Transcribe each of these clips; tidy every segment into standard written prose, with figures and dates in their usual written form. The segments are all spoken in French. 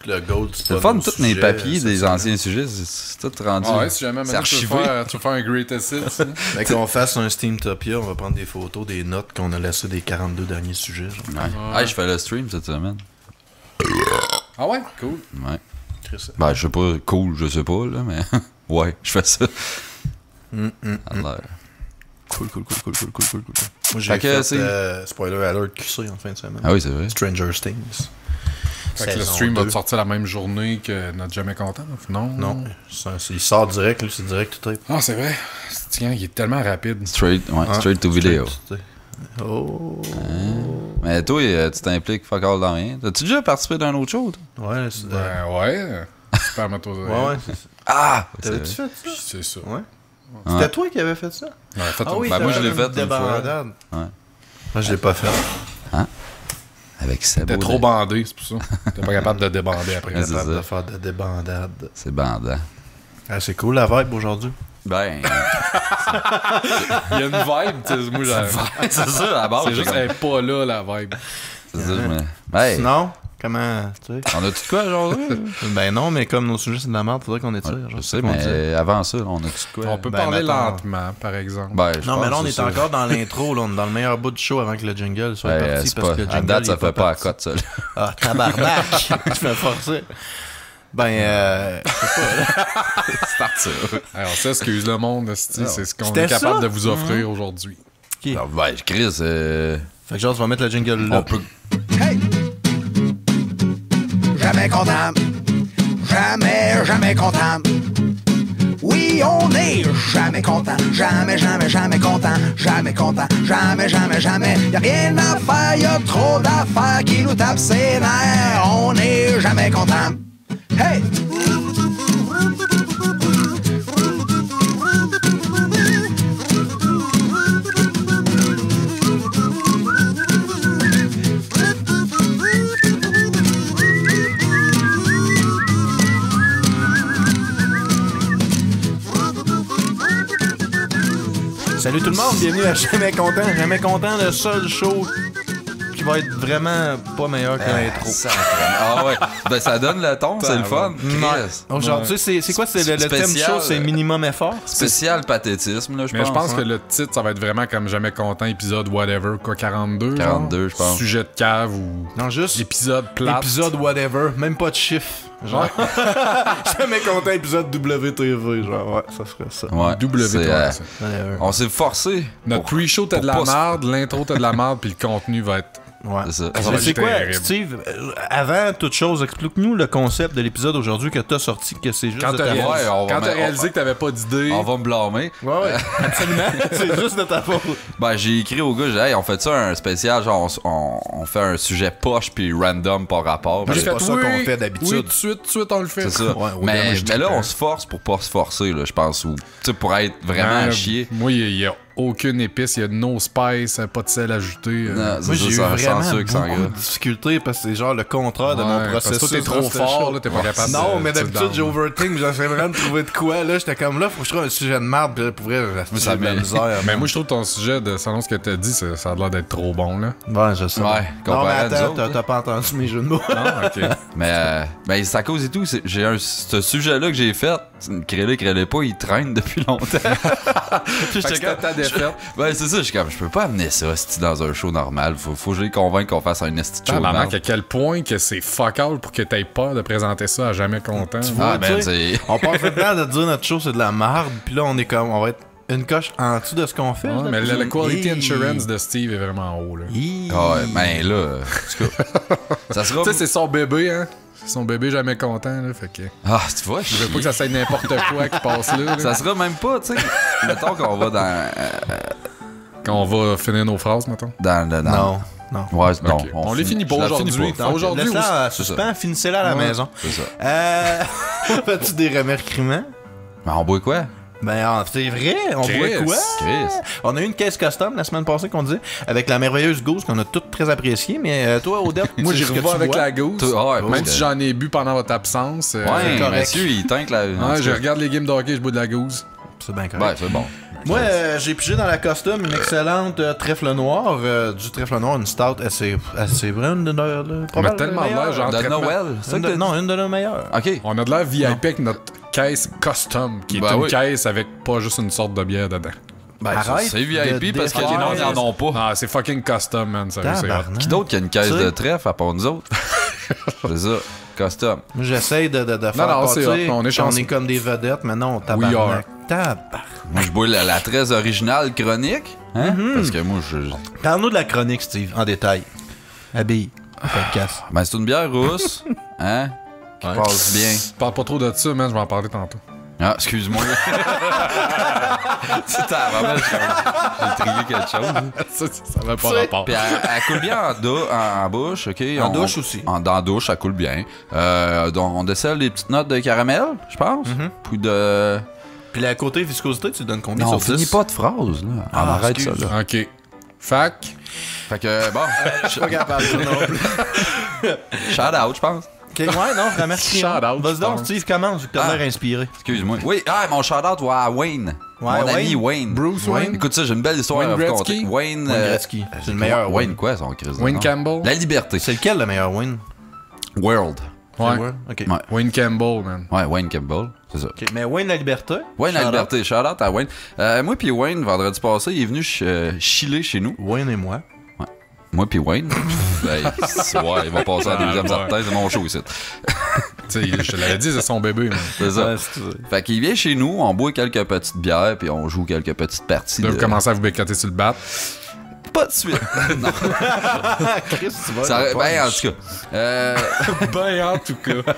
le gold, C'est le fun, tous mes papiers des anciens sujets, c'est tout rendu. Ah ouais, si jamais maintenant tu veux faire un greatest hits. Fait qu'on fasse un Steamtopia, on va prendre des photos, des notes qu'on a laissées des 42 derniers sujets. Genre. Ouais. Hey, je fais le stream cette semaine. Ah ouais, cool. Ouais. Ben, je sais pas, cool, je sais pas, là, mais ouais, je fais ça. Alors, cool. Moi, j'ai fait spoiler alert QC en fin de semaine. Ah oui, c'est vrai. Stranger Things. Fait que le stream va sortir la même journée que notre Jamais Content, non? Non, il sort direct, lui, c'est direct tout est. Ah, c'est vrai. Tiens, il est tellement rapide. Straight to video. Oh. Mais toi, tu t'impliques fuck all dans rien. T'as-tu déjà participé d'un autre show, toi? Ouais, c'est... ouais. Super moto. ouais, c'est ça. Ah! T'avais-tu fait ça? C'est ça. Ouais. C'était toi qui avais fait ça? Ouais, oui, moi, je l'ai fait une fois. Ouais. Moi, je l'ai pas fait. Hein? Avec Sebo. T'es trop bandé, c'est pour ça. T'es pas capable de débander après. T'es capable de faire de débandade. C'est bandant. Ah, c'est cool la vibe aujourd'hui. Ben... Il y a une vibe, tu sais, moi, c'est ça, la base. C'est juste qu'elle est pas là, la vibe. C'est ça, mais... Hey. Sinon, comment, tu sais... On a-tu de quoi aujourd'hui? Ben non, mais comme nos sujets, c'est de la merde, faudrait qu'on étire. Je sais, mais avant ça, on a-tu de quoi? On peut parler lentement, par exemple. Ben, non, mais là, on est encore dans l'intro, là, on est dans le meilleur bout du show avant que le jingle soit parti, parce que le jingle, à date, ça fait pas à cote, ça. Ah, tabarnak! Je me forcer. Ben, je sais pas. C'est parti. Alors, ça, excuse le monde, c'est ce qu'on est capable de vous offrir aujourd'hui. Okay. Ben, Chris, Fait que genre, tu vas mettre le jingle là. On peut... Hey! Jamais content. Jamais content. Oui, on est jamais content. Jamais content. Jamais content. Jamais. Y'a rien à faire, y'a trop d'affaires qui nous tapent ses nerfs. On est jamais content. Hey! Salut tout le monde, bienvenue à Jamais content, le seul show qui va être vraiment pas meilleur que l'intro. Ah ouais, ben ça donne le ton, c'est le fun. Aujourd'hui, c'est quoi le thème du show? C'est minimum effort? Spécial pathétisme, là, je pense. Mais je pense que le titre, ça va être vraiment comme Jamais content, épisode whatever, quoi, 42? 42, je pense. Sujet de cave ou... Non, juste... Épisode plate. Épisode whatever, même pas de chiffre. Genre, Jamais content, épisode WTV, genre, ouais, ça serait ça. Ouais, WTV. On s'est forcé. Notre pre-show, t'as de la merde, l'intro, t'as de la merde, puis le contenu va être... Ouais. C'est ça. C'est quoi, Steve, avant toute chose, explique-nous le concept de l'épisode aujourd'hui que t'as sorti, que c'est juste quand de ta faute. Quand t'as réalisé que t'avais pas d'idée... On va me blâmer. Ouais, absolument. C'est juste de ta faute. Ben, j'ai écrit au gars, j'ai dit, hey, on fait ça un spécial, genre, on fait un sujet poche puis random par rapport. C'est pas ça qu'on fait d'habitude. Oui, tout de suite, on le fait. C'est ça. Ouais, mais là, on se force pour pas se forcer, là, je pense. Tu sais, pour être vraiment à chier. Moi, il y a aucune épice, il y a no spice, pas de sel ajouté. Non, moi, j'ai eu vraiment beaucoup de difficultés parce que c'est genre le contraire de mon processus. Toi, t'es trop fort, là, t'es pas capable de... Non, mais d'habitude, j'ai overthink, j'essaie vraiment de trouver de quoi. Là, j'étais comme là, faut que je trouve un sujet de merde, puis là, pour vrai, j'ai de la misère. Mais moi, je trouve ton sujet, selon ce que t'as dit, ça a l'air d'être trop bon, là. Ouais, je sais. Ouais, non, mais attends, autres, t'as pas entendu mes jeux de mots. Non, ok. Mais c'est à cause et tout. J'ai ce sujet-là que j'ai fait. Crélé pas, il traîne depuis longtemps. J'étais comme ta défaite. Ben, c'est ça, je suis comme, je peux pas amener ça, dans un show normal. Faut que je les convainque qu'on fasse un esti show. À quel point que c'est fuck all pour que t'aies peur de présenter ça à Jamais content. Ah, ben, on passe le temps de dire notre show c'est de la merde, puis là, on va être une coche en dessous de ce qu'on fait. Ouais, là, mais le quality insurance de Steve est vraiment haut, là. Ah, ouais, ben là, en tout cas, ça sera... Tu sais, c'est son bébé, hein. C'est son bébé Jamais content, là, fait que... Ah, tu vois, je veux pas que ça soit n'importe quoi qui passe là. Ça sera même pas, tu sais, mettons qu'on va dans... Quand on va finir nos phrases, mettons. Non. Ouais, non. Okay. On les finit pas aujourd'hui. Aujourd'hui, laisse-la en suspens, finissez-la à la maison. C'est ça. Fais-tu des remerciements? Ben, on boit quoi? Ben, c'est vrai, on boit quoi? On a eu une caisse custom la semaine passée qu'on disait, avec la merveilleuse Goose qu'on a toutes très appréciée, mais toi, Odette, moi j'ai revu avec la Goose. Même si j'en ai bu pendant votre absence. Ouais, correct. Monsieur, il tank la... Ouais, je regarde les games de hockey, je bois de la Goose. C'est bien correct. Ouais, c'est bon. Moi, j'ai pigé dans la custom une excellente trèfle noire. Du trèfle noir, une stout assez brune de là. On a tellement de l'air genre De Noël. Non, une de nos meilleures. OK. On a de l'air VIP avec notre caisse custom, qui est une caisse avec pas juste une sorte de bière dedans. Ben, arrête. C'est VIP parce que les noms n'en ont pas. Non, c'est fucking custom, man. Qui d'autre qui a une caisse de trèfle à part nous autres? C'est ça. Custom. Moi, j'essaye de faire passer. On est comme des vedettes, mais non, tabarnak. Moi, je bois la très originale chronique. Hein? Parce que moi, Parle-nous de la chronique, Steve, en détail. Habille. Podcast. Ben, c'est une bière rousse. Hein? Qui passe bien. Parle pas trop de ça, man. Je vais en parler tantôt. Ah, excuse-moi. C'était avant, j'ai trié quelque chose. Ça va pas rapport. Puis elle coule bien en bouche, OK? En douche aussi. Dans la douche, ça coule bien. Donc, on décèle des petites notes de caramel, je pense. Puis de... Puis la côté viscosité, tu donnes combien sur 10? Non, on finit pas de phrase, là. On arrête ça, là. OK. Fac. Fait que, bon. Je suis pas capable de ça non plus. Shout out, je pense. Okay, ouais, non, vraiment. Shout out. Vas-y donc, Steve, commence, vu que t'as l'air inspiré. Excuse-moi. Oui, mon shout out va à Wayne. Mon ami Wayne. Bruce Wayne. Écoute ça, j'ai une belle histoire à vous conter. Wayne Gretzky. C'est le meilleur Wayne. Quoi, son crise? Wayne Campbell. La liberté. C'est lequel le meilleur Wayne? World. Ouais. OK. Wayne Campbell, man. Ouais, Wayne Campbell. C'est ça. Okay. Mais Wayne la liberté. Wayne la liberté. Shout out à Wayne. Moi puis Wayne, vendredi passé, il est venu chiller chez nous. Wayne et moi. Moi pis Wayne. Ouais, il va passer à la deuxième sortie, c'est mon show ici. Je te l'avais dit, c'est son bébé. Man. C'est ça. Fait qu'il vient chez nous, on boit quelques petites bières, puis on joue quelques petites parties. Vous commencez à vous bécoter sur le bat. Pas de suite. Non. Chris, tu vas. Ben, en tout cas. Ben, en tout cas.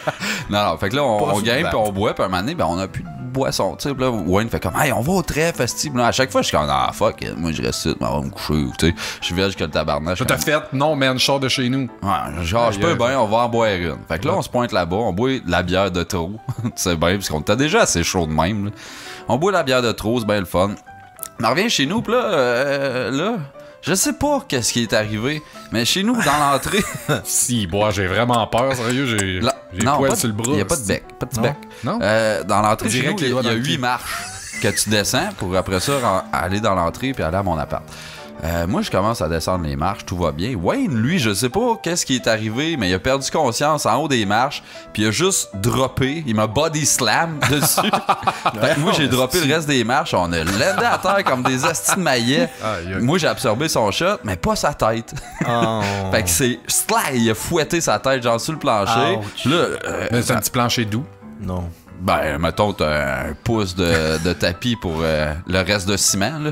Non, fait que là, on game, puis on boit, puis un moment donné, ben, on a plus de boisson. Tu sais, là, Wayne fait comme, hey, on va au trèfle, festival. À chaque fois, je suis comme, ah, fuck, moi, je reste ici, je vais me coucher. Tu sais, je suis vierge que le tabarnak. Je t'ai fait, non, man, je sors de chez nous. Ouais, genre, je peux bien, on va en boire une. Fait que là, on se pointe là-bas, on boit de la bière de trop. Tu sais bien, parce qu'on était déjà assez chaud de même. Là. On boit la bière de trop, c'est bien le fun. On revient chez nous, puis là, je sais pas qu'est-ce qui est arrivé, mais chez nous, dans l'entrée... Si, bois, j'ai vraiment peur, sérieux, j'ai poil sur le bras. Il n'y a pas de bec, pas de bec. Non? Dans l'entrée, chez nous, il y a 8 pied. marches que tu descends pour après ça aller dans l'entrée puis aller à mon appart. Moi, je commence à descendre les marches, tout va bien. Wayne, lui, je sais pas qu'est-ce qui est arrivé, mais il a perdu conscience en haut des marches, puis il a juste droppé, il m'a body slam dessus. Fait que moi, j'ai droppé le reste des marches, on a landé à terre comme des astis de maillet. Moi, j'ai absorbé son shot, mais pas sa tête. Oh. Fait que c'est il a fouetté sa tête genre sur le plancher. Là, mais c'est un petit plancher doux. Non. Ben, mettons, t'as un pouce de tapis pour le reste de ciment, là.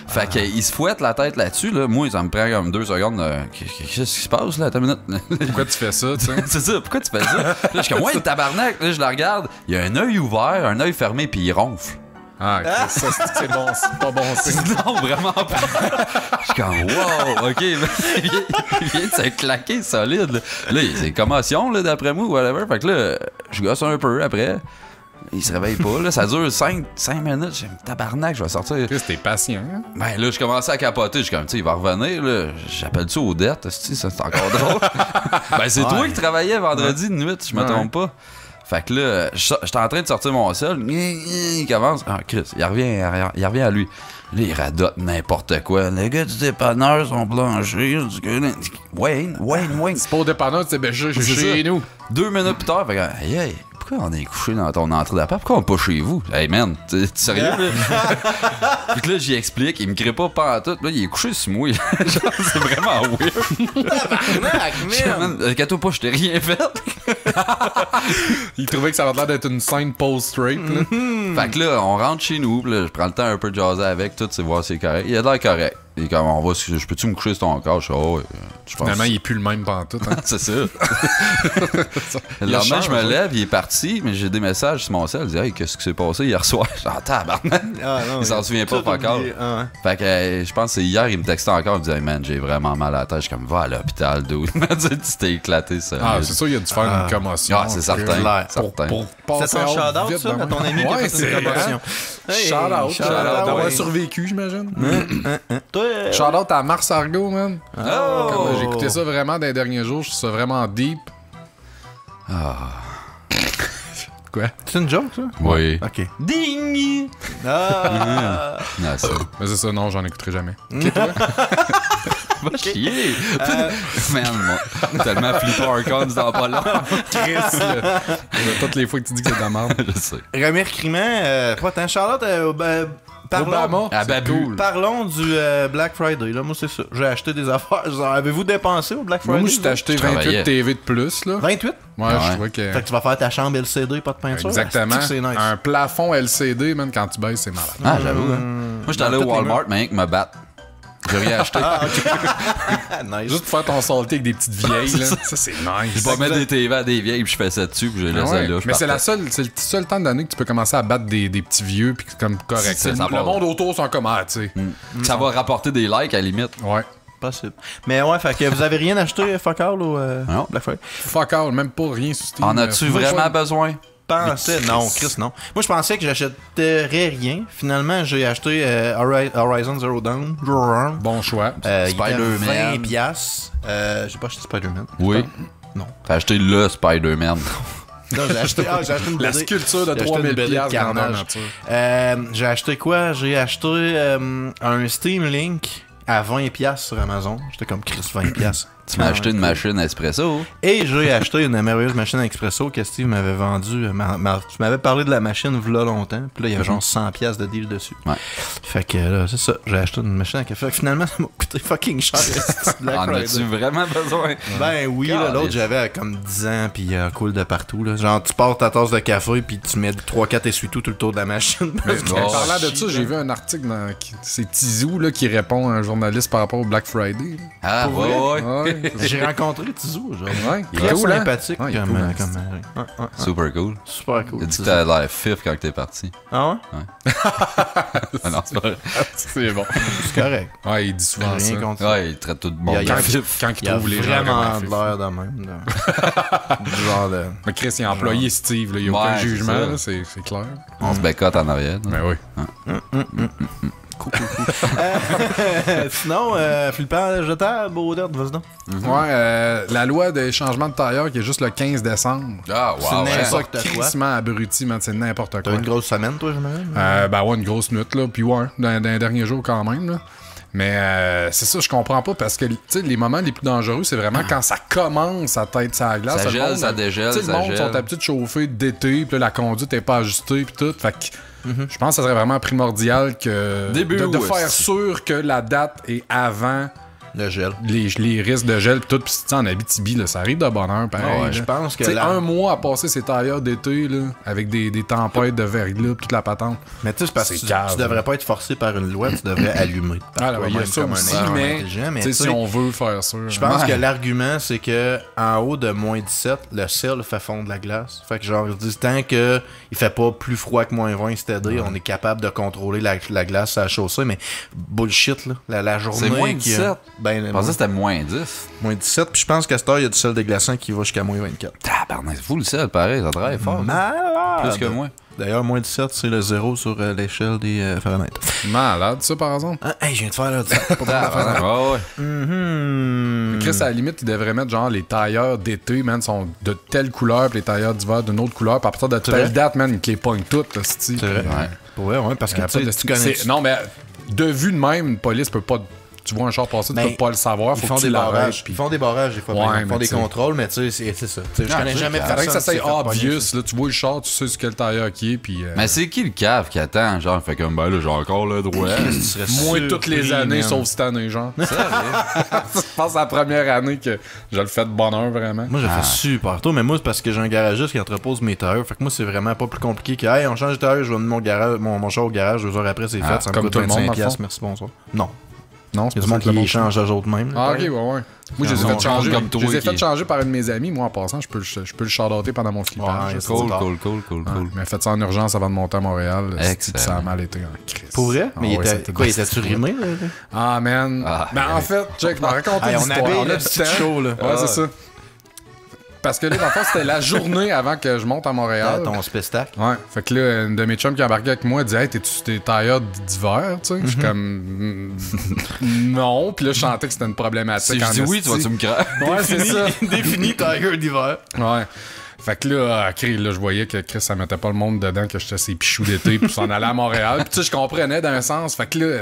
Fait qu'il se fouette la tête là-dessus, là. Moi, ça me prend comme 2 secondes. Qu'est-ce qui se passe, là? Attends une minute. Pourquoi tu fais ça, tu sais? C'est ça, pourquoi tu fais ça? Là, je suis comme, ouais, tabarnak. Là, je la regarde. Il y a un œil ouvert, un œil fermé, puis il ronfle. Ah, ça, c'est bon, c'est pas bon signe. Non, vraiment pas. Je suis comme, wow, ok, il vient de se claquer solide. Là, il y a des commotions, là, d'après moi, whatever. Fait que là, je gosse un peu après. Il se réveille pas, là. Ça dure 5 minutes. J'ai un tabarnak, je vais sortir. Chris, t'es patient, hein? Ben là, je commençais à capoter. Je suis comme, tu sais, il va revenir, là. J'appelle ça Odette, ça, c'est encore drôle. Ben, c'est toi qui travaillais vendredi de nuit, si je me trompe pas. Fait que là, j'étais en train de sortir mon sel. Il commence. Ah, Chris, il revient à lui. Là, il radote n'importe quoi. Les gars du dépanneur sont blanchis. Wayne. C'est pas au dépanneur, c'est bêché chez nous. 2 minutes plus tard, fait que, hey, pourquoi on est couché dans ton entrée d'appart? Pourquoi on est pas chez vous? Hey man, t'es sérieux là? Puis que là, j'y explique, il me crée pas pantoute. Là, il est couché sur moi. Genre, c'est vraiment weird. Tabarnak, Cato pas, je t'ai rien fait. Il trouvait que ça avait l'air d'être une scène pose straight. Là. Fait que là, on rentre chez nous, là, je prends le temps un peu de jaser avec, tout, c'est voir si c'est correct. Il a l'air correct. Il est comme, je peux-tu me coucher sur ton corps? Je pense. Finalement, il est plus le même pantoute. Hein? C'est ça. Le lendemain, je me lève, il est parti, mais j'ai des messages sur mon cell. Il dit, hey, qu'est-ce qui s'est passé hier soir? J'entends, tabarnak. Il s'en souvient pas encore. Fait que je pense que c'est hier, il me textait encore. Il me dit, hey, man, j'ai vraiment mal à la tête. Je suis comme, va à l'hôpital, dude. Il m'a dit, tu t'es éclaté, ça. Ah, c'est sûr, il a dû faire une commotion. Ah, c'est certain. C'est ton shout-out, ça, à ton ami qui a fait une commotion. Shout-out d'avoir survécu, j'imagine. Shout-out à Mars Argo, man. J'ai écouté ça vraiment dans les derniers jours. Je trouve ça vraiment deep. Quoi? C'est une joke, ça? Oui. OK. Ding! Ah! Non, ça. Mais c'est ça, non, j'en écouterai jamais. Va chier! Man, moi, tellement Flipper Archons dans pas long. Chris, là. Toutes les fois que tu dis que c'est de la merde. Je sais. Remerciement, pas tant. Charlotte, Obama, Ah, c'est Babu. cool. parlons du Black Friday. Là, moi, c'est ça. J'ai acheté des affaires. Genre, avez-vous dépensé au Black Friday? Moi, je t'ai acheté Je 28 travaillais. TV de plus, là. 28? Ouais, je trouvais que... Fait que tu vas faire ta chambre LCD, pas de peinture. Exactement. C'est nice. Un plafond LCD, man, quand tu baisses, c'est malade. Ah, j'avoue, hein. Moi, j'étais allé au Toutes les Walmart, mais rien que me battre. J'ai rien acheté. Nice. Juste pour faire ton salté avec des petites vieilles, là. Ça, c'est nice. Je vais pas mettre des TV à des vieilles, puis je fais ça dessus, puis j'ai laissé Ouais, là. mais c'est le seul temps de l'année que tu peux commencer à battre des petits vieux, puis comme correct. C'est ça, Le va. monde autour sont comme, ah, tu sais. Ça va rapporter des likes à la limite. Ouais. Possible. Mais ouais, fait que vous avez rien acheté, fuck all, au Non. Black Friday? Fuck all, même pas rien sur Steam. En as-tu vraiment besoin? Pensais, non, Chris, non. Moi, je pensais que j'achèterais rien. Finalement, j'ai acheté Horizon Zero Dawn. Bon choix. Il était Spider-Man. 20$. J'ai pas acheté Spider-Man. Oui. Non. T'as acheté le Spider-Man. Non, j'ai acheté une La BD. sculpture de J'ai acheté une 3000 BD de piastres dans la Carnage. nature. J'ai acheté quoi? J'ai acheté un Steam Link à 20$ sur Amazon. J'étais comme Chris, 20$. Tu m'as acheté une machine espresso. Et j'ai acheté une merveilleuse machine à expresso que Steve m'avait vendue. Tu m'avais parlé de la machine v'là longtemps. Puis là, il y avait genre 100$ de deal dessus. Ouais. Fait que là, c'est ça. J'ai acheté une machine à café. Fait que finalement, ça m'a coûté fucking cher. En as-tu vraiment besoin? Ben oui, là, l'autre, j'avais comme 10 ans, puis il coule de partout. Là. Genre, tu portes ta tasse de café, puis tu mets 3-4 essuie-tout tout le tour de la machine. En parlant de ça, j'ai vu un article dans c'est Tizou là, qui répond à un journaliste par rapport au Black Friday. Là. Ah, Pour ouais. Ouais. J'ai rencontré Tizou, genre. Ouais, Il est cool, hein? sympathique Ouais, il est comme, cool, hein, comme Super cool. super cool. T'as dit que t'avais l'air fif quand t'es parti. Ah ouais? Ah non, c'est pas vrai. C'est bon. C'est correct. Ouais, il dit souvent J'ai ça. rien contre ça. Ouais, il traite tout de bon. Il y a- Quand il Il y a trouve les gens vraiment vraiment de fifs. l'air de même. là. Du genre de... Mais Chris, il a employé Steve, là. Il n'y a Ouais, aucun c'est jugement, ça. là, c'est clair. On se bécote en arrière. Ben oui. Sinon, flippant jetable au dette, vas-y donc. Ouais, la loi des changements de tailleur qui est juste le 15 décembre. Ah, C'est wow. n'importe Ça, quoi. crissement abruti, man. C'est n'importe T'as quoi. une grosse semaine, toi, j'imagine? Ben ouais, une grosse nuit, là. Puis ouais, dans les derniers jours quand même, là. Mais c'est ça, je comprends pas parce que tu sais, les moments les plus dangereux, c'est vraiment quand ça commence à tête sur la glace. Ça Le gèle, monde, ça dégèle, tu sais, ça le monde gèle. sont habitués de chauffer d'été, puis là, la conduite est pas ajustée, puis tout. Fait que je pense que ça serait vraiment primordial que Début de août, faire aussi. sûr que la date est avant Le gel. les risques de gel, puis tout. Puis tu sais, en Abitibi, là, ça arrive de bonheur, pareil. Ah ouais, là. je pense que Tu sais, la- un mois à passer ces tailleurs d'été, là, avec des tempêtes de verglas, puis toute la patente. Mais tu sais, c'est parce que C'est tu cave, devrais pas être forcé par une loi, tu devrais allumer. Ah, là, il y a Toi-même ça comme un aussi, étudiant mais, intelligent, tu sais, si tu sais, on veut faire ça. je pense Ouais. que l'argument, c'est que en haut de moins 17, le sel fait fondre la glace. Fait que genre, ils disent tant que il fait pas plus froid que moins 20 cet été, on est capable de contrôler la glace à la chaussée, mais bullshit, là. La journée. C'est moins qui a- 17. Ben, Je pensais que c'était moins 10. moins 17, puis je pense qu'à cette heure, il y a du sel déglaçant qui va jusqu'à moins 24. Tabarnak, c'est fou le sel, pareil, ça travaille fort. Malade! Plus que moi. D'ailleurs, moins 17, c'est le 0 sur l'échelle des Fahrenheit. Malade, ça, par exemple. Ah, hey, je viens de faire là, ça. Pas besoin d'en faire. Tabarnak, ouais, ouais. Mhm. Chris, à la limite, il devrait mettre genre les tailleurs d'été, man, sont de telle couleur, puis les tailleurs d'hiver d'une autre couleur, puis à partir de vrai? telle date, man, ils te les pognent toutes, là, c'est C'est vrai. Ouais, parce que tu sais, tu connais. Non, mais de vue de même, une police peut pas. Tu vois un char passer, tu Ben, peux pas le savoir, Ils faut font que tu des l'arrêtes. barrages. puis- Ils font des barrages des fois. Ouais, ils font mais des tu sais- contrôles, mais tu sais, c'est ça. Tu sais, je Ah, connais jamais faudrait que ça personne soit qui s'est fait obvious, pogner. là. Tu vois le char, tu sais ce que le tailleur qui est, puis. Mais c'est qui le cave qui attend? Genre, fait comme, ben là, j'ai encore le droit. Tu serais Moins surpris, toutes les années, man. sauf cette année, genre. Je pense à la première année que je le fais de bonheur, vraiment. Moi, j'ai fait super tôt, mais moi, c'est parce que j'ai un garagiste qui entrepose mes tailleurs. Fait que moi, c'est vraiment pas plus compliqué que, hey, on change de tailleur, je vais amener mon char au garage, 2 heures après, c'est fait. Ça me comme coûte tout le monde, 25$, dans le fond. merci, bonsoir. Non. Non, Il y a du monde qui change eux autres même. Ah, ok, ouais, ouais. Moi, je les ai Non, fait changer. comme toi Je les ai qui- fait changer par un de mes amis. Moi, en passant, je peux le shout-outer pendant mon flippage. Ouais, C'est Cool, tard. cool. Ouais, mais faites ça en urgence avant de monter à Montréal. Excellent. Ça a mal été en crise. Pour vrai? Ah Mais il ouais, était, c'était quoi, il bien était-tu stylé. rimé, là? Ah, man. Ah, Ben, en fait, Jack, je m'en raconte Hey, une on histoire. avait On le a du petit temps. show, là. Ouais, c'est ça. Parce que là, dans le fond, c'était la journée avant que je monte à Montréal. Ton spectacle. Ouais, fait que là, une de mes chums qui embarquait avec moi disait, hey, t'es tailleur d'hiver, tu sais? Je suis comme, non. Puis là, je sentais que c'était une problématique. Si je en dis oui, tu esti. vas-tu me craindre? Ouais, c'est ça. Défini Tiger d'hiver. Ouais. Fait que là, je voyais que Chris, ça mettait pas le monde dedans, que j'étais ses pichous d'été, puis s'en allait à Montréal. Puis tu sais, je comprenais d'un sens. Fait que là,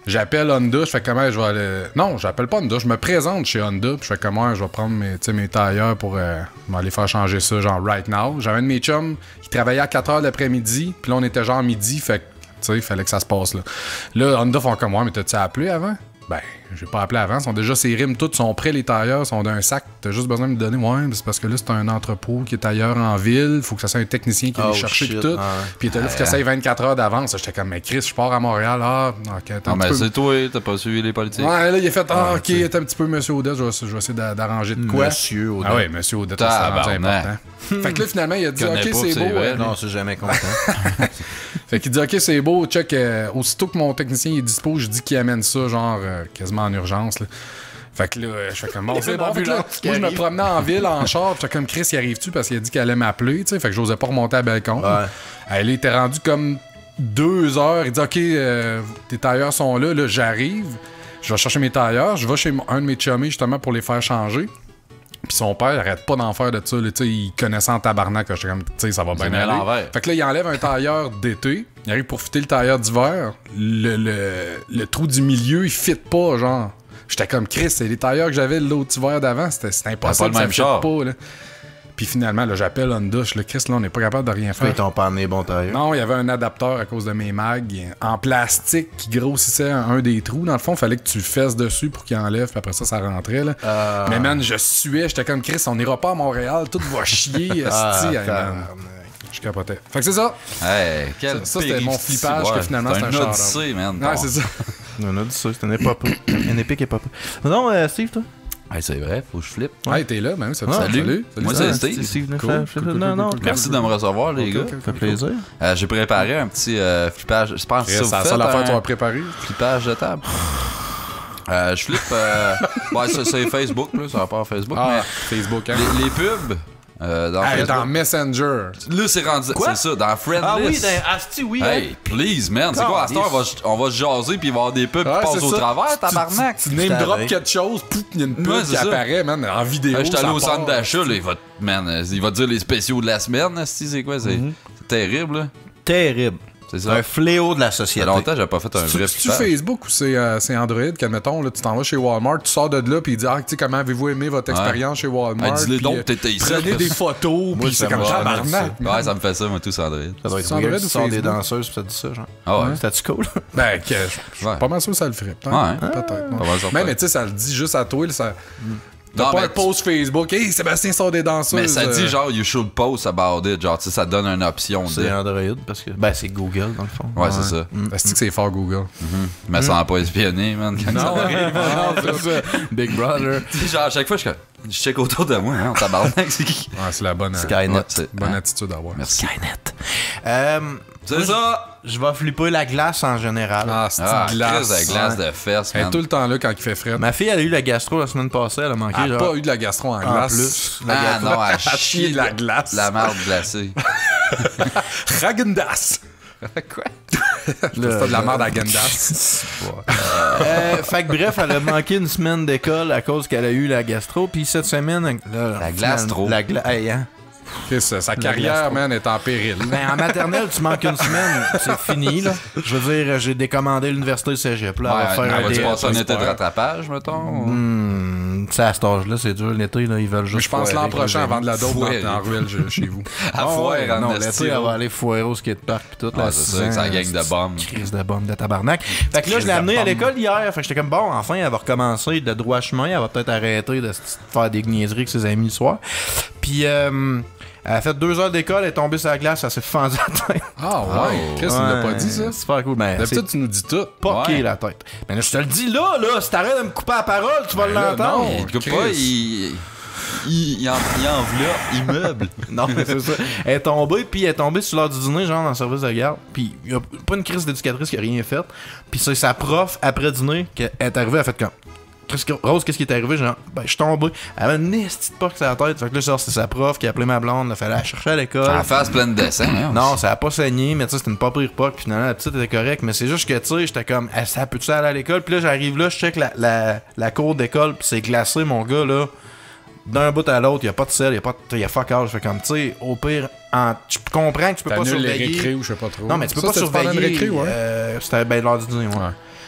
j'appelle Honda, je fais comment je vais aller. Non, j'appelle pas Honda, je me présente chez Honda, puis je fais comment je vais prendre mes tailleurs pour m'aller faire changer ça, genre right now. J'avais un de mes chums qui travaillait à 4h l'après-midi, puis là, on était genre midi, fait que, tu sais, il fallait que ça se passe là. Là, Honda font comme, ouais, mais t'as-tu appelé avant? Ben, j'ai pas appelé avant. Sont déjà ces rimes toutes sont prêts, les tailleurs sont d'un sac. T'as juste besoin de me donner. Ouais, c'est parce que là, c'est un entrepôt qui est ailleurs en ville. Faut que ça soit un technicien qui aille chercher pis tout. Puis là, faut que ça aille 24 heures d'avance. J'étais comme, mais Chris, je pars à Montréal. Ah, ok, attends. Non, mais c'est toi, t'as pas suivi les politiques. Ouais, là, il a fait, ok, t'es un petit peu Monsieur Odette. Je vais essayer d'arranger de quoi. Monsieur Odette. Ah ouais, Monsieur Odette, c'est important. Fait que là, finalement, il a dit, ok, c'est beau. Non, c'est jamais content. Fait qu'il dit, ok, c'est beau, check. Aussitôt que mon technicien est dispo, je dis qu'il amène ça, genre, quasiment en urgence. Là. Fait que là, je fais comme, bon, c'est bon. Fait que là, moi, je me promenais en ville en char, j'étais comme, Chris, y arrive-tu? Parce qu'il a dit qu'il allait m'appeler, tu sais. Fait que j'osais pas remonter à balcon. Ouais. Elle était rendue comme 2 heures. Il dit, ok, tes tailleurs sont là, j'arrive. Je vais chercher mes tailleurs. Je vais chez un de mes chummies, justement, pour les faire changer. Puis son père, il arrête pas d'en faire de ça. Là, il connaissait en tabarnak. J'étais comme, tu sais, ça va bien aller. Fait que là, il enlève un tailleur d'été. Il arrive pour fitter le tailleur d'hiver. Le trou du milieu, il fit pas, genre. J'étais comme, Chris, c'est les tailleurs que j'avais l'autre hiver d'avant. C'était impossible, pas le même char. Pas, là. Puis finalement, là, j'appelle Honda. Je le Chris, là, on n'est pas capable de rien faire. Ils t'ont pas amené bon tailleur. Non, il y avait un adapteur à cause de mes mags en plastique qui grossissait un des trous. Dans le fond, il fallait que tu le fesses dessus pour qu'il enlève. Puis après ça rentrait. Là. Mais man, je suais. J'étais comme, Chris, on n'ira pas à Montréal. Tout va chier. Je capotais. Fait que c'est ça. Hey, ça c'était mon flippage que finalement c'est un char. C'est man. Ouais, c'est ça. On a dit ça, c'est un épopée. Un épique épopée. Non, Steve, toi? Hey, c'est vrai, faut que je flippe. Ouais, t'es là, même. Salut. Moi, c'est Steve. Non, merci de me recevoir, les gars. Ça fait plaisir. J'ai préparé un petit flippage. Je pense que c'est la seule affaire que tu vas préparer. Flippage de table. Je flippe. Ouais, c'est Facebook, là. Ça va pas à Facebook. Ah, Facebook, hein. Les pubs. Dans Messenger. Là, c'est rendu. C'est ça, dans Friendlist. Ah oui, dans Asti, oui. Hey, please, man. C'est quoi, à cette heure, on va se jaser puis il va y avoir des pubs qui passent au travers, tabarnak. Tu name drop quelque chose, pouf, il y a une pub qui apparaît, man, en vidéo. J'étais allé au centre d'achat, là, il va dire les spéciaux de la semaine, c'est quoi? C'est terrible, là. Terrible. C'est ça. Un fléau de la société. Ça fait longtemps que j'ai pas fait un vrai flippage. C'est-tu Facebook ou c'est Android, qu'admettons, là, tu t'en vas chez Walmart, tu sors de là, puis il dit, tu sais, comment avez-vous aimé votre expérience chez Walmart? Dis-le donc, t'étais ici. Prenez des photos, puis c'est comme tabarnak. Ouais, ça me fait ça, moi, tout sur Android. Ça doit être Android ou Facebook? Des danseuses, pis ça dit ça, genre. Ah ouais. C'était-tu cool? Ben, je suis pas mal sûr que ça le ferait. Peut-être. Mais tu sais, ça le dit juste à toi, ça. T'as pas un post Facebook, hey, Sébastien sort des danseuses. Mais ça dit genre, you should post about it. Genre, tu sais, ça donne une option. C'est Android, parce que. Ben, c'est Google, dans le fond. Ouais, c'est ça. Est-ce que c'est fort Google? Mais ça n'a pas espionné, man. Non, c'est ça. Big Brother. Tu sais, genre, à chaque fois, je check autour de moi, hein, tabarnak, c'est qui? Ouais, c'est la bonne. Skynet. Bonne attitude à avoir. Merci. Skynet. C'est ça! Je vais flipper la glace en général. Ah, c'est une glace. La glace de fesses, man. Elle est tout le temps là quand il fait frais. Ma fille, elle a eu la gastro la semaine passée, elle a manqué. Elle a pas eu de la gastro en glace. Plus. Non, elle a chié de la glace. La marde glacée. Ragendas. Quoi? C'est pas de la merde à Gendas. Fait que bref, elle a manqué une semaine d'école à cause qu'elle a eu la gastro. Puis cette semaine, la gastro. Hey, hein? Sa carrière, man, est en péril. Ben, en maternelle, tu manques une semaine, c'est fini, là. Je veux dire, j'ai décommandé l'université Cégep, là. Tu passes un été de rattrapage, mettons? C'est à cet âge-là, c'est dur, l'été, là, ils veulent juste. Je pense l'an prochain, avant de la dope en ruelle chez vous. À foire, non, l'été, elle va aller foirer au skatepark, pis tout, là. C'est ça, que ça gang de bombes. Crise de bombes de tabarnak. Fait que là, je l'ai amenée à l'école hier. Fait que j'étais comme, bon, enfin, elle va recommencer de droit chemin. Elle va peut-être arrêter de faire des niaiseries avec ses amis le soir. Puis, elle a fait 2 heures d'école, elle est tombée sur la glace, elle s'est fendue la tête. Ah ouais, Chris, il l'a pas dit ça. C'est super cool. D'habitude, tu nous dis tout. Poqué la tête. Mais là, je te le dis là, si t'arrêtes de me couper la parole, tu vas l'entendre. Non, il coupe pas, il enveloppe, il meuble. Non, mais c'est ça. Elle est tombée, puis elle est tombée sur l'heure du dîner, genre dans le service de garde. Puis il y a pas une crise d'éducatrice qui a rien fait. Puis c'est sa prof, après dîner, qui est arrivée, elle a fait comme... Rose, qu'est-ce qui est arrivé? Genre, ben, je suis tombé. Elle avait une petite poque sur la tête. Fait que là, c'est sa prof qui a appelé ma blonde. Elle fallait la chercher à l'école. En face pleine de dessins. Non, ça a pas saigné, mais tu sais, c'était une pas pire poque. Puis finalement, la petite était correcte. Mais c'est juste que, tu sais, j'étais comme, ça peut-tu aller à l'école? Puis là, j'arrive là, je check la cour d'école. Puis c'est glacé, mon gars, là. d'un bout à l'autre, il n'y a pas de sel, il y a fuck all. Fait comme, tu sais, au pire, je comprends que tu peux pas T'annules les surveiller. récrés ou je sais pas trop. Non, mais tu peux Ça, pas c'était pendant surveiller. une récré, ouais. C'était bien l'heure du dîner, ouais.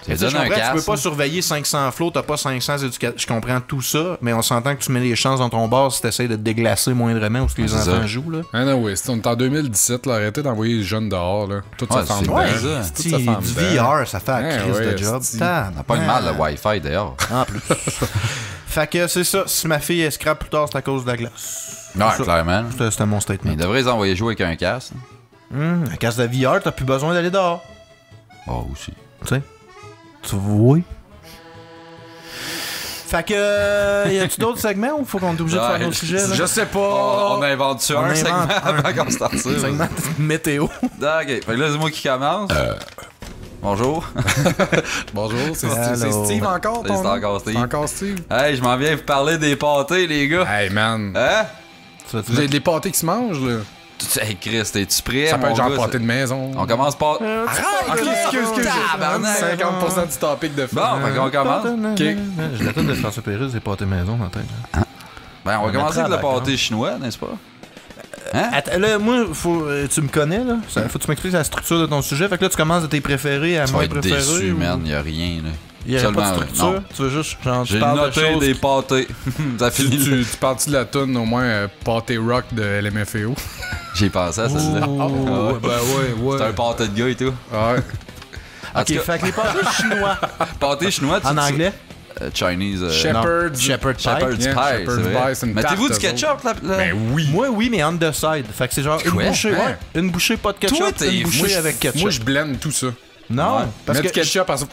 Ça Tu sais, donne je un comprends que tu peux casse. pas surveiller 500 flots, t'as pas 500 éducateurs. Je comprends tout ça, mais on s'entend que tu mets les chances dans ton bar si t'essayes de te déglacer moindrement ou ce que les c'est enfants ça. jouent, là. Ah non, oui, on est en 2017, là, arrêtez d'envoyer les jeunes dehors, là. Tout Ouais, ça fait en c'est dedans. bien, Ouais, ça. Tout du ça fait en dedans. VR, ça fait la Ouais, crise ouais, de job. esti. T'as pas de mal, le Wi-Fi, d'ailleurs. En plus. Fait que c'est ça, si ma fille elle scrape plus tard, c'est à cause de la glace. Ouais, Ça. clairement. C'était mon statement. Il devrait les envoyer jouer avec un casque. La casse de VR, t'as plus besoin d'aller dehors. Oh, aussi. Tu sais? Tu vois? Fait que, y a-tu d'autres segments ou faut qu'on est obligé de faire Ouais, notre sujet, là? Je sais pas. On invente-tu un invente segment un. avant qu'on starte ça? Segment météo. Ok, fait que là, c'est moi qui commence. Bonjour. Bonjour, c'est Hello. Steve encore, ton C'est nom? encore Steve. C'est encore Steve. Hey, je m'en viens vous parler des pâtés, les gars. Hey, man. Hein? Tu vas-tu Vous avez des pâtés qui se mangent, là? Hey, Chris, t'es-tu prêt, Ça peut mon être genre gars? pâté de maison. On commence par... Ok, excuse. Tabarnak. 50% du topic de Bon, fait qu'on commence. J'ai la tête de François Pérusse, des pâtés maison dans la tête. Ben, on va commencer avec le mettra à la pâté chinois, n'est-ce pas? Attends, là, moi, tu me connais, là. Faut que tu m'expliques la structure de ton sujet. Fait que là, tu commences de tes préférés à Tu vas moins être préférés. déçu, ou- man. Y'a rien, là. Il y a pas de Seulement, structure. non. Tu veux juste, genre, tu J'ai parles de noté choses. des pâtés. Ça finit là. Tu parles-tu de la toune, au moins, pâté rock de LMFAO? J'ai pensé à celle-là. Oh, ben ouais. C'est un pâté de gars et tout. Ouais. En Ok, tout cas, fait que les pâtés chinois. pâté chinois, tu En anglais? Chinese. Shepherd's Shepherd pie. Shepherd's Yeah, pie, Shepherd's c'est vrai. pie, c'est une Mettez-vous du tarte, ketchup, là? Ben oui. Moi, oui, mais on the side. Fait que c'est genre une Quoi? bouchée, Hein? ouais. Une bouchée pas de ketchup, Toi, t'es une bouchée Moi, avec ketchup. Moi, je blende tout ça. Non, Ouais. parce Mets que du ketchup, parce que...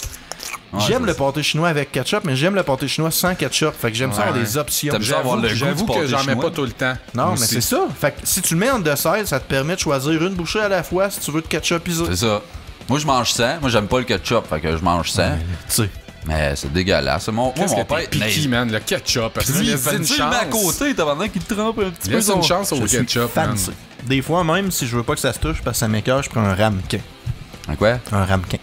Ouais, j'aime c'est le ça. pâté chinois avec ketchup, mais j'aime le pâté chinois sans ketchup. Fait que j'aime ça avoir Ouais. des options. T'aimes ça avoir le goût J'avoue du que pâté j'en mets chinois? pas tout le temps. Non, Moi mais aussi. c'est ça. Fait que si tu le mets en the side, ça te permet de choisir une bouchée à la fois si tu veux de ketchupisé. C'est ça. Moi, je mange sans. Moi, j'aime pas le ketchup, fait que je mange sans. Tu sais. Mais c'est dégueulasse. Moi, Qu'est-ce mon que père... t'es piqué, man? Le ketchup. Parce que Lui, il laisse fait une tu le mets à chance. côté, t'as pendant qu'il te trempe un petit peu. Laisse une chance au Je suis ketchup, man. fancy. Des fois, même, si je veux pas que ça se touche parce que ça m'écoeure, je prends un ramequin. Quoi? Un ramequin.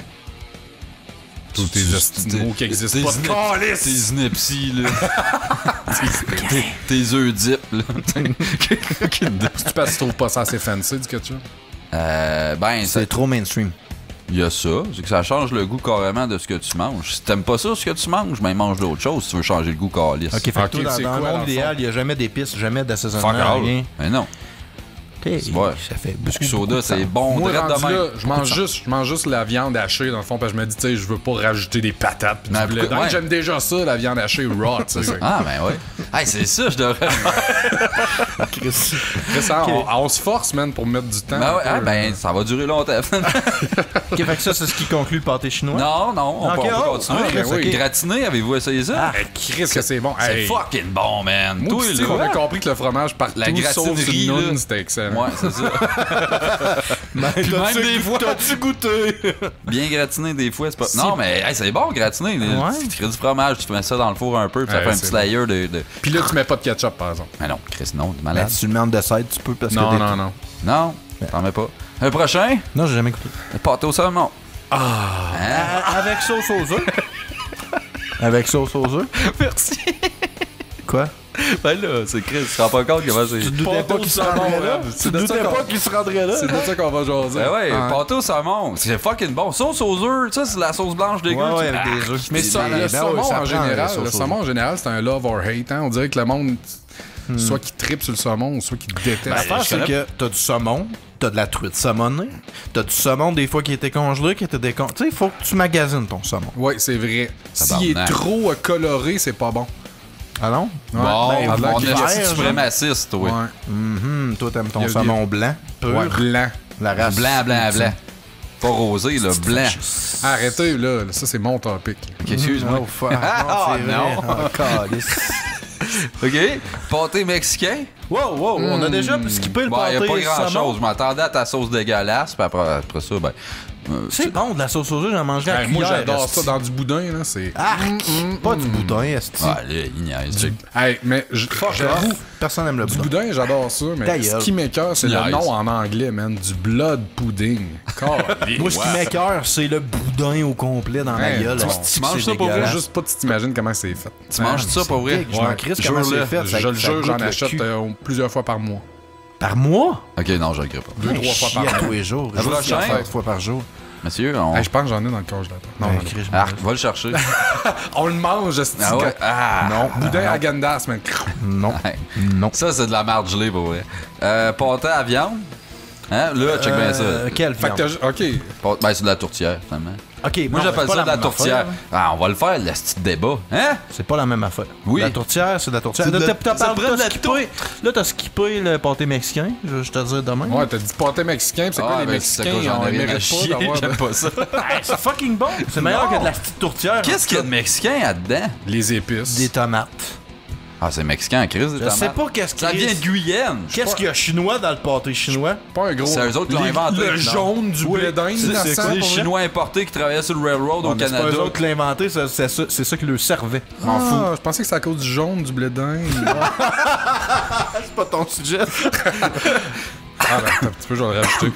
Tous tes hosties de mots qui existent pas. Tes snipsies, là. Tes œufs dip, là. Tu passes, tu trouves pas ça assez fancy, du ketchup? Ben, C'est trop mainstream. il y a ça. C'est que ça change le goût carrément de ce que tu manges. Si t'aimes pas ça, ce que tu manges, ben mange d'autres choses si tu veux changer le goût calice. Ok, fait que Ok, toi, c'est dans quoi, le dans monde le idéal, il n'y a jamais d'épices, jamais d'assaisonnement, Fuck all. rien. Ben non. Ok, Ouais. ça fait beaucoup, Biscuit soda, beaucoup de c'est sens. bon. Moi, Drette de rendu même. là, je mange juste la viande hachée, dans le fond, parce que je me dis, tu sais, je veux pas rajouter des patates pis Mais du blé. pourquoi- ouais. J'aime déjà ça, la viande hachée raw, tu sais. Ah, ben ouais. Hey, c'est ça, je devrais. Après ça, on se force, man, pour mettre du temps. Ben ouais, ah, ben ça va durer longtemps. Ok, fait que ça, c'est ce qui conclut le pâté chinois. non, non, on Ok, peut oh, continuer. ah, ben oui. Gratiné, avez-vous essayé ça? Chris, que c'est bon. C'est Hey, fucking bon, man. moi, Toi, pis Steve, on a là. compris que le fromage partout, La sauf gratinerie, sur une là. noune, c'était excellent. Ouais, c'est ça. Puis même des fois. T'as-tu goûté? Bien gratiné, des fois, c'est pas. Non, mais hey, c'est bon, gratiné. Là. Ouais. Tu crées du fromage, tu mets ça dans le four un peu, puis ça Ouais, fait un c'est petit layer de. Puis là, tu mets pas de ketchup, par exemple. Mais non, Chris, non, t'es Ben, malade. si tu le mets en the side, tu peux parce que Non, des- non, non. Non, t'en mets pas. Le prochain, Non, j'ai jamais goûté. le pâté au saumon. Avec sauce aux œufs. Avec sauce aux œufs. Merci. Quoi? Ben là, c'est Chris, tu te rends pas compte comment c'est. Tu te doutais pas qu'il se rendrait là? Tu te doutais pas qu'il se rendrait là? C'est de ça qu'on va jaser. Ben ouais, pâté au saumon, c'est fucking bon. Sauce aux œufs, ça c'est la sauce blanche dégueu. Ouais, ouais, tu- avec des œufs. Mais C'est ça, des- le ben saumon ouais, ça en prend la général, sauce le aux saumon en général, c'est un love or hate. Hein? On dirait que le monde, soit qui tripe sur le saumon, soit qui déteste. L'affaire, c'est que t'as du saumon, t'as de la truite saumonée, t'as du saumon des fois qui était congelé, qui était décongelé. Tu sais, il faut que tu magasines ton saumon. Oui, c'est vrai. S'il est Tabarnak. trop coloré, c'est pas bon. Ah non? Bon, Ben, on vert, est genre. suprémaciste, toi. Mhm, toi, t'aimes ton Il y a- saumon blanc, pur. Ouais, blanc. La race. Blanc, blanc, blanc. Pas rosé, là, blanc. Arrêtez, là. Ça, c'est mon topic. Ok, excuse-moi. Oh, fuck. Ah, c'est vrai. non. Oh, calice. Ok, pâté mexicain. Wow, wow, on a déjà skippé le Bon, y pâté a pas grand saumon. chose. Je m'attendais à ta sauce dégueulasse, puis après ça, ben. C'est bon, de la sauce aux œufs, j'en mangerais à Hey, moi, cuillère, j'adore esti. ça dans du boudin, là. C'est. Pas du boudin, esti. Ah, là, il niaise. Hey, mais j'avoue, Personne n'aime le du boudin. boudin, j'adore ça, Ta mais ce gueule. qui m'écoeure, c'est le Nice. nom en anglais, man. Du blood pudding. Moi, ce qui m'écoeure, c'est le boudin au complet dans la Hey, gueule. tu esti, manges c'est ça pour vrai, dégueulasse. Juste pas que tu t'imagines comment c'est fait. Tu manges ça pour vrai? Je m'en crisse comment c'est Jure-le. fait. ça- Je le ça jure, goûte j'en le achète cul. plusieurs fois par mois. Par mois? Ok, non, je le crée pas. 2-3 fois Chier par à mois. tous les jours. La Juste prochaine? 4 fois par jour. Monsieur, on. Hey, je pense que j'en ai dans le congélateur. Non, non, non. Arc, va le chercher. On le mange, esti. Ah ouais? Ah! Non, boudin à Gandas, man. Non. Hey. Non. Ça, c'est de la marde gelée, pour vrai. Pâté à viande. Hein? Là, check bien ça. Quelle Fait que viande? t'as. Ok. Ben, c'est de la tourtière, finalement. Ok, Moi, non, j'appelle c'est pas ça de la même tourtière. affaire, hein. Ah, on va le faire, le petit débat. Hein? C'est pas la même affaire. Oui. La tourtière, c'est de la tourtière. C'est de Là, la- t'as ça parlé- prend de t'as la skippé- Là, t'as skippé le pâté mexicain. Je te dire demain. Ouais, t'as dit pâté mexicain, pis c'est quoi les ben, c'est Mexicains? quoi, j'en On ai les rien à mérite chier, pas d'avoir. j'aime pas ça. Hey, c'est fucking bon. C'est meilleur que de la petite tourtière. Qu'est-ce qu'il y a de mexicain là-dedans? Les épices. Des tomates. Ah, c'est mexicain en crise, des Je sais tomates. pas qu'est-ce Ça qu'il vient de Guyane. Qu'est-ce qu'il y a chinois dans le pâté chinois? Pas un gros. C'est eux autres qui l'ont inventé. Le Non. jaune du blé d'Inde, c'est innocent, C'est les pour vrai. Chinois importés qui travaillaient sur le railroad au C'est pas Canada. eux autres qui l'ont inventé, c'est ça qui le servait. M'en fous. Je pensais que c'est à cause du jaune du blé d'Inde. C'est pas ton sujet. Ah, ben, un petit peu, j'aurais rajouté.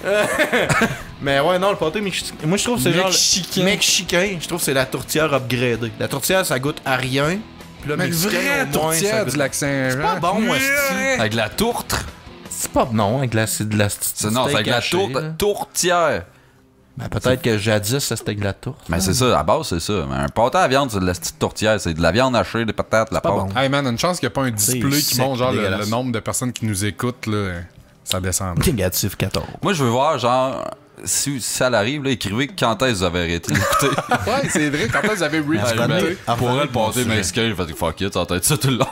Mais ouais, non, le pâté mexicain. Moi, je trouve que c'est genre. Mexicain. Mexicain. Je trouve que c'est la tourtière upgradée. La tourtière, ça goûte à rien. Puis là, Mais le mexicain, vrai au moins, ça tourtière goûte- du lac Saint-Jean. C'est pas bon, esti. Avec la tourte. C'est pas non, avec la, c'est de la. Non, c'est avec la tourtière. Ben, peut-être que jadis, ça c'était de la tourte. Mais c'est ça, à base, c'est ça. Mais un pâté à viande, c'est de la petite tourtière. C'est de la viande hachée, des patates, la pas pâte. bon. Hey man, une chance qu'il n'y a pas un display qui sec, montre genre le dégueulasse. nombre de personnes qui nous écoutent, là. Ça descend. Négatif 14. Moi, je veux voir, genre, si ça l'arrive, là, écrivez quand est-ce que vous avez arrêté d'écouter. Ouais, c'est vrai. Quand est-ce que vous avez reach revenez. Pour elle, le mon pâté sujet. mexicain, j'ai fait fuck it, ça va être ça tout le long.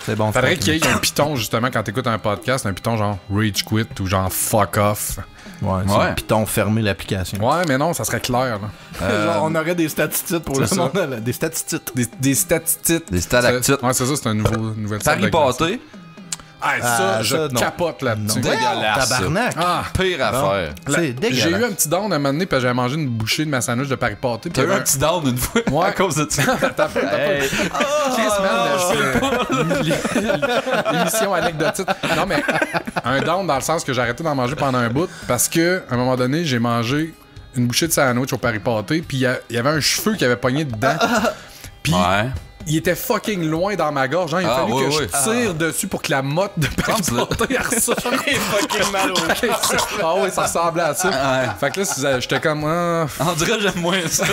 C'est bon. Faudrait c'est qu'il y ait un piton, justement, quand t'écoutes un podcast, un piton genre Rage Quit ou genre Fuck Off. Ouais, c'est Ouais. le piton fermé l'application. Ouais, mais non, ça serait clair, là. Genre, on aurait des statistiques pour le c'est ça. monde. Des statistiques. Des statistiques. Des stalactites. Ouais, c'est ça, c'est un nouvelle Paris sorte de- pâté, Ah, ça, Ah, je ça, non. capote là-dessus. dégueulasse. ça. Tabarnak. Ah, Pire affaire. C'est dégueulasse. j'ai eu un petit down à un moment donné, puis j'avais mangé une bouchée de ma sandwich de Paris pâté. puis T'as il eu y un avait petit down une fois Ouais. à cause de ça. T'as pas. Chris, man, l'émission anecdotique. Non, mais un down dans le sens que j'ai arrêté d'en manger pendant un bout parce que à un moment donné, j'ai mangé une bouchée de sandwich au Paris pâté, puis il y avait un cheveu qui avait pogné dedans. Puis Ouais. il était fucking loin dans ma gorge. Hein. Il a Ah, fallu oui, que oui. je tire dessus pour que la motte de Paris Pense-le. pâté elle ressorte. fucking mal au Ah ouais, ça ressemblait à ça. Ouais. Fait que là, j'étais comme... On dirait que j'aime moins ça.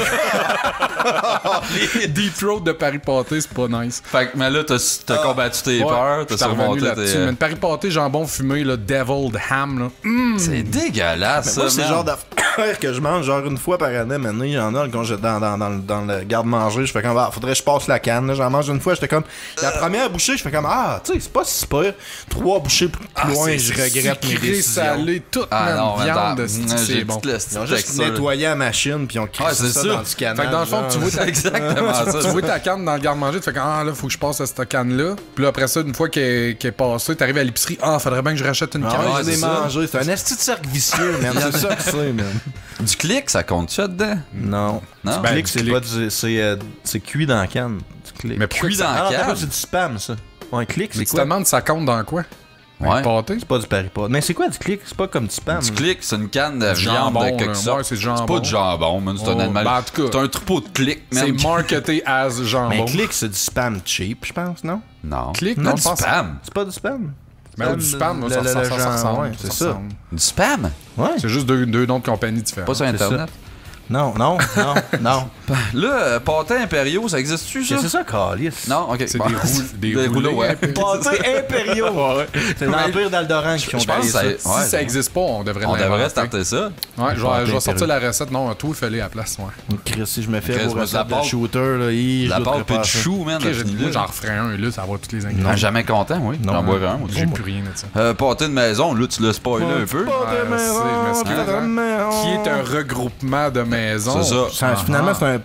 Deep Throat de Paris pâté, c'est pas nice. Fait que, mais là, t'as combattu tes Ouais, peurs, t'as j'étais revenu surmonté là-dessus. tes. Mais une Paris pâté, jambon fumé, là, deviled ham, là. C'est dégueulasse, ça. Moi, c'est le man. genre d'affaire que je mange genre une fois par année. Maintenant, il y en a quand j'ai dans le garde-manger. Je fais comme, ah, faudrait que je passe la canne. là. J'en mange une fois, j'étais comme, la première bouchée, je fais comme, ah, tu sais, c'est pas si pire. 3 bouchées plus loin, je regrette mes sucré, décisions. salé, toute Ah même non, mais viande, attends, c'est j'ai bon. toute la Ils ont juste texture. nettoyé la machine, puis ils ont Ouais, crissé c'est ça ça. dans le canal. Fait que dans le fond, tu vois C'est ta... exactement ça. tu vois ta canne dans le garde-manger, tu fais comme, ah là, faut que je passe à cette canne-là. Puis là, après ça, une fois qu'elle est passée, t'arrives à l'épicerie, ah, faudrait bien que je rachète une Ah canne. ouais, Ouais, je l'ai c'est ça. mangé. C'est un esti de cercle vicieux, man. C'est ça que c'est, man. Du clic, ça compte-tu là-dedans? Non. Non? Du clic, du c'est clic. pas du. C'est cuit dans la canne. Du clic. Mais pourquoi Cuit que ça- dans la Ah, canne? non, c'est du spam, ça. Ouais, clic, Mais c'est tu te quoi? demandes si ça compte dans quoi? Ouais. Un pâté? C'est pas du Paris-Pas. Mais c'est quoi du clic? C'est pas comme du spam. Du là. clic, c'est une canne de Du viande jambon, de là. quelque sorte. Ouais, c'est du C'est jambon. pas du jambon, man. C'est un Oh, animal. ben, en tout cas, C'est un troupeau de clics, C'est man. marketé as jambon. Mais clic, c'est du spam cheap, je pense, non? Non. Clic, non, non, du je pense- spam. C'est pas du spam? Ben, du spam, le- ça le- ressemble. le ça genre, ressemble, ouais, ça c'est ça. ressemble. Du spam? Ouais. C'est juste deux noms de compagnies différents. Pas sur Internet. Non. Là, pâté impériaux, ça existe-tu, ça? Qu'est-ce que c'est ça, Calice? Non, ok. C'est Bon. des rouleaux, rouleaux, ouais. Pâté impériaux. C'est l'Empire d'Aldoran qui ont je pense créé que ça- ça. ouais, Si ça existe pas, on devrait On devrait l'inventer. starter ça. Ouais, je vais Pâté sortir la recette. Non, tout est fêlé à la place. Ouais. Chris, si je me fais Chris, vos moi, de la recettes de pâte- shooter, là, je La dois pâte puis préparer de ça. chou, man. Ok, moi, j'en referai un, là, ça va avoir tous les ingrédients. Ah, jamais content, oui. Non. J'en boirai un. moi, J'ai aussi. plus rien de ça. Pâté de maison, là, tu l'as spoilé un peu. Pâté Ouais, maison, c'est- je m'excuse, pâté hein. maison. Qui est un regroupement de maisons. C'est ça. Finalement, c'est un.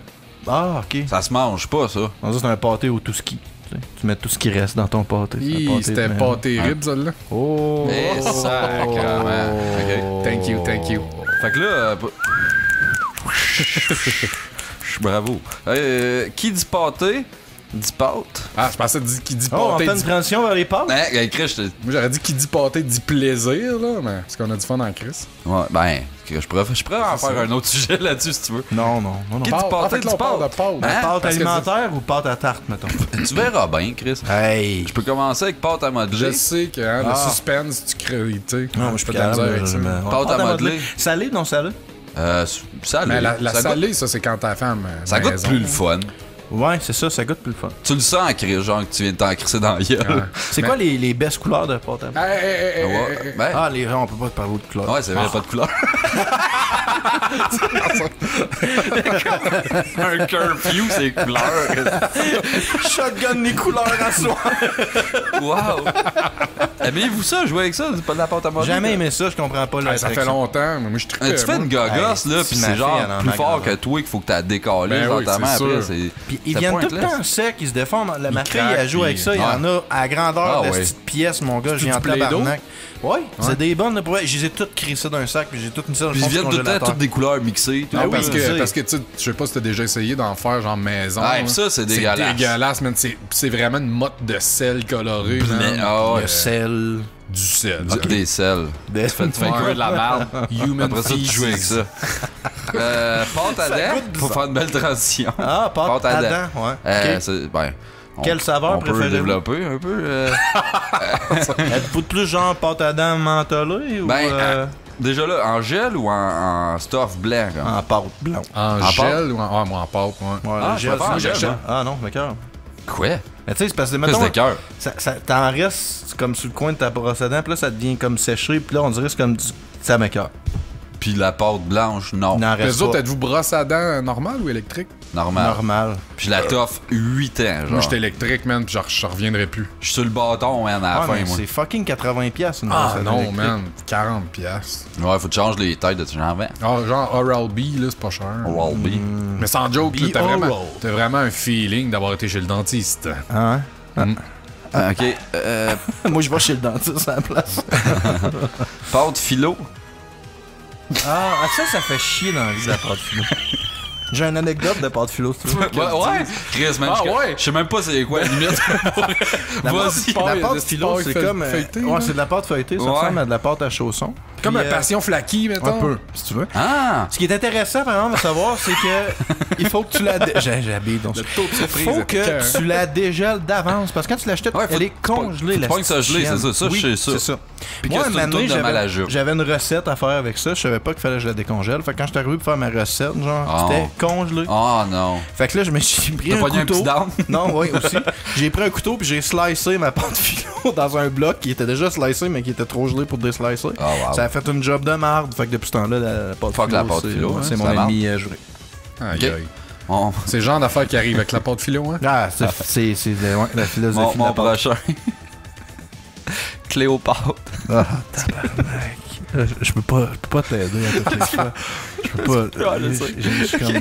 Ah, ok. Ça se mange pas, ça. Non, ça, c'est un pâté au tout ski. Tu sais, tu mets tout ce qui reste dans ton pâté. C'est un Hi, pâté C'était de pas maison. terrible, celle-là. Oh! Eh, sacrément. Ok. Thank you. Fait que là, Bravo. Qui dit pâté, dit pâte. Ah, je pensais qu'il dit Oh, on pâté. fait une Dit... transition vers les pâtes? Chris, Moi, j'aurais dit qu'il dit pâté, dit plaisir, là, mais parce qu'on a du fun en Chris. ouais, ben, je pourrais en faire un autre sujet là-dessus si tu veux. Non. Qui dit En pâté, fait, dit là, on parle de pâte. pâte. Hein? Pâte Parce que alimentaire ou pâte à tarte, mettons? Tu verras bien, Chris. Hey! Je peux commencer avec pâte à modeler. Je sais que hein, le suspense, tu crées, tu sais. Non, Moi, je peux de la misère avec ça. Pâte à modeler. Salé, non salé? Salé. Mais la Ça salée, goûte- ça, c'est quand ta femme. Ça goûte maison. plus le fun. Ouais, c'est ça goûte plus le fun. Tu le sens, Chris, genre que tu viens de t'en crisser dans la gueule. Ouais. C'est quoi les best couleurs de pâte à modeler? Ouais. Ben, Ah, on peut pas parler de couleurs. ouais, c'est vrai, pas de couleur. Un curfew, c'est couleur. Shotgun les couleurs à soi. Wow! Aimez-vous ça, jouer avec ça? C'est pas de la pâte à modeler? Jamais aimé ça, je comprends pas Ça fait longtemps, mais moi, je trippe. Tu fais une gogosse, Hey, là, si pis ma c'est fille, genre elle en plus a fort grand. que toi qu'il faut que t'as décalé Ben dans oui, ta main c'est après. sûr. Puis ils c'est viennent tout le pointless. temps secs, ils se défendent. Ma fille, craquent, elle joue avec puis- ça, il y en a à grandeur Ah, de ouais. cette pièce, mon gars, je C'est viens en du Play-Doh? tabarnak. Ouais, c'est des bonnes, là, pour vrai. Je les ai toutes crissées d'un sac, puis j'ai toutes mis ça dans le Puis fond ils du viennent tout le temps congélateur. toutes des couleurs mixées. tout Ah le oui, temps. parce que tu sais, je sais pas si t'as déjà essayé d'en faire genre maison. Ah, hein. pis ça, c'est dégueulasse. C'est dégueulasse, man. C'est vraiment une motte de sel coloré, man. Ah ouais. Le sel. Du sel. Des sels. Des- Tu fais cuire de la merde. Human Après ça, tu joues avec ça. Pâte à dents, pour faire une belle transition. Ah, pâte à dents, ouais. Ok. Ben, Quelle saveur on peut préférez-vous? développer un peu. Êtes-vous plus genre pâte à dents mentholée ou Ben, déjà là, en gel ou en stuff blanc? Comme? en pâte blanche? En En gel ou en. Ah, moi, en pâte, ouais. Ouais, Ah, le je gel, préfère en c'est gel, gel. moi. Ah non, mais cœur. Quoi? Mais tu sais, c'est parce que, Qu'est-ce mettons, de cœur? t'en restes comme sur le coin de ta brosse à dents, puis là, ça devient comme séché, puis là, on dirait que c'est comme ça m'écoeure. Puis la pâte blanche, non. Il n'en reste Les autres, pas. êtes-vous brosse à dents normale ou électrique? Normal. Normal. Puis je la toffe 8 ans, genre. Moi, j'étais électrique, man, puis genre, je reviendrai plus. Je suis sur le bâton, man, à la Ah, fin, mais moi. c'est fucking 80$ une brosse Ah à dents non, électrique. man. 40 piastres. Ouais, faut que tu changes les têtes de j'en vends. Ah, genre Oral-B, là, c'est pas cher. Oral-B. Mais sans joke, là, Be t'as oral. vraiment un feeling d'avoir été chez le dentiste. Ah, ouais? Ok. Moi, je vais chez le dentiste à la place. Pâte philo. Ah, ça fait chier dans la vie de la pâte philo. J'ai une anecdote de pâte philo, si tu veux. Ouais. Chris, man. Ah, je- ouais. Je sais même pas c'est quoi la limite. Vas-y. pâte- La de pâte philo, c'est comme. feuilletée, Ouais, là. c'est de la pâte feuilletée, ça Ouais. ressemble à de la pâte à chaussons. Comme Puis, un passion flaky, mettons. Un peu, si tu veux. Ah! Ce qui est intéressant, par exemple, à savoir, c'est que il faut que tu la. J'habite donc. Le taux de surprise Faut est que écœurant. tu la dégèles d'avance. Parce que quand tu l'achètes, Ouais, faut- elle est congelée. faut la pas que ça gelé, chienne. c'est ça. Ça, Oui, je sais ça. c'est ça. Puis Moi, que un c'est une moment donné, tourne de malajoute. j'avais une recette à faire avec ça. Je savais pas qu'il fallait que je la décongèle. Fait que quand je suis arrivé pour faire ma recette, genre, Oh. c'était congelé. Oh non. Fait que là, je me suis pris T'as un pogné un couteau. petit down? Non, oui, aussi. J'ai pris un couteau puis j'ai slicé ma pâte philo dans un bloc qui était déjà slicé mais qui était trop gelé pour déslicer. Oh, wow. Ça a fait une job de marde. Fait que depuis ce temps-là, la pâte Fuck philo, la pâte c'est- philo, hein, c'est c'est mon la marde. ennemi juré. Aïe, Ok. aïe. Mon, C'est le genre d'affaire qui arrive avec la pâte philo, hein? Ah, c'est la philosophie de mon la pâte. prochain. Cléopâtre. Ah, tabarnak. Je peux pas t'aider à toutes les fois. Je peux pas. J'ai juste comme.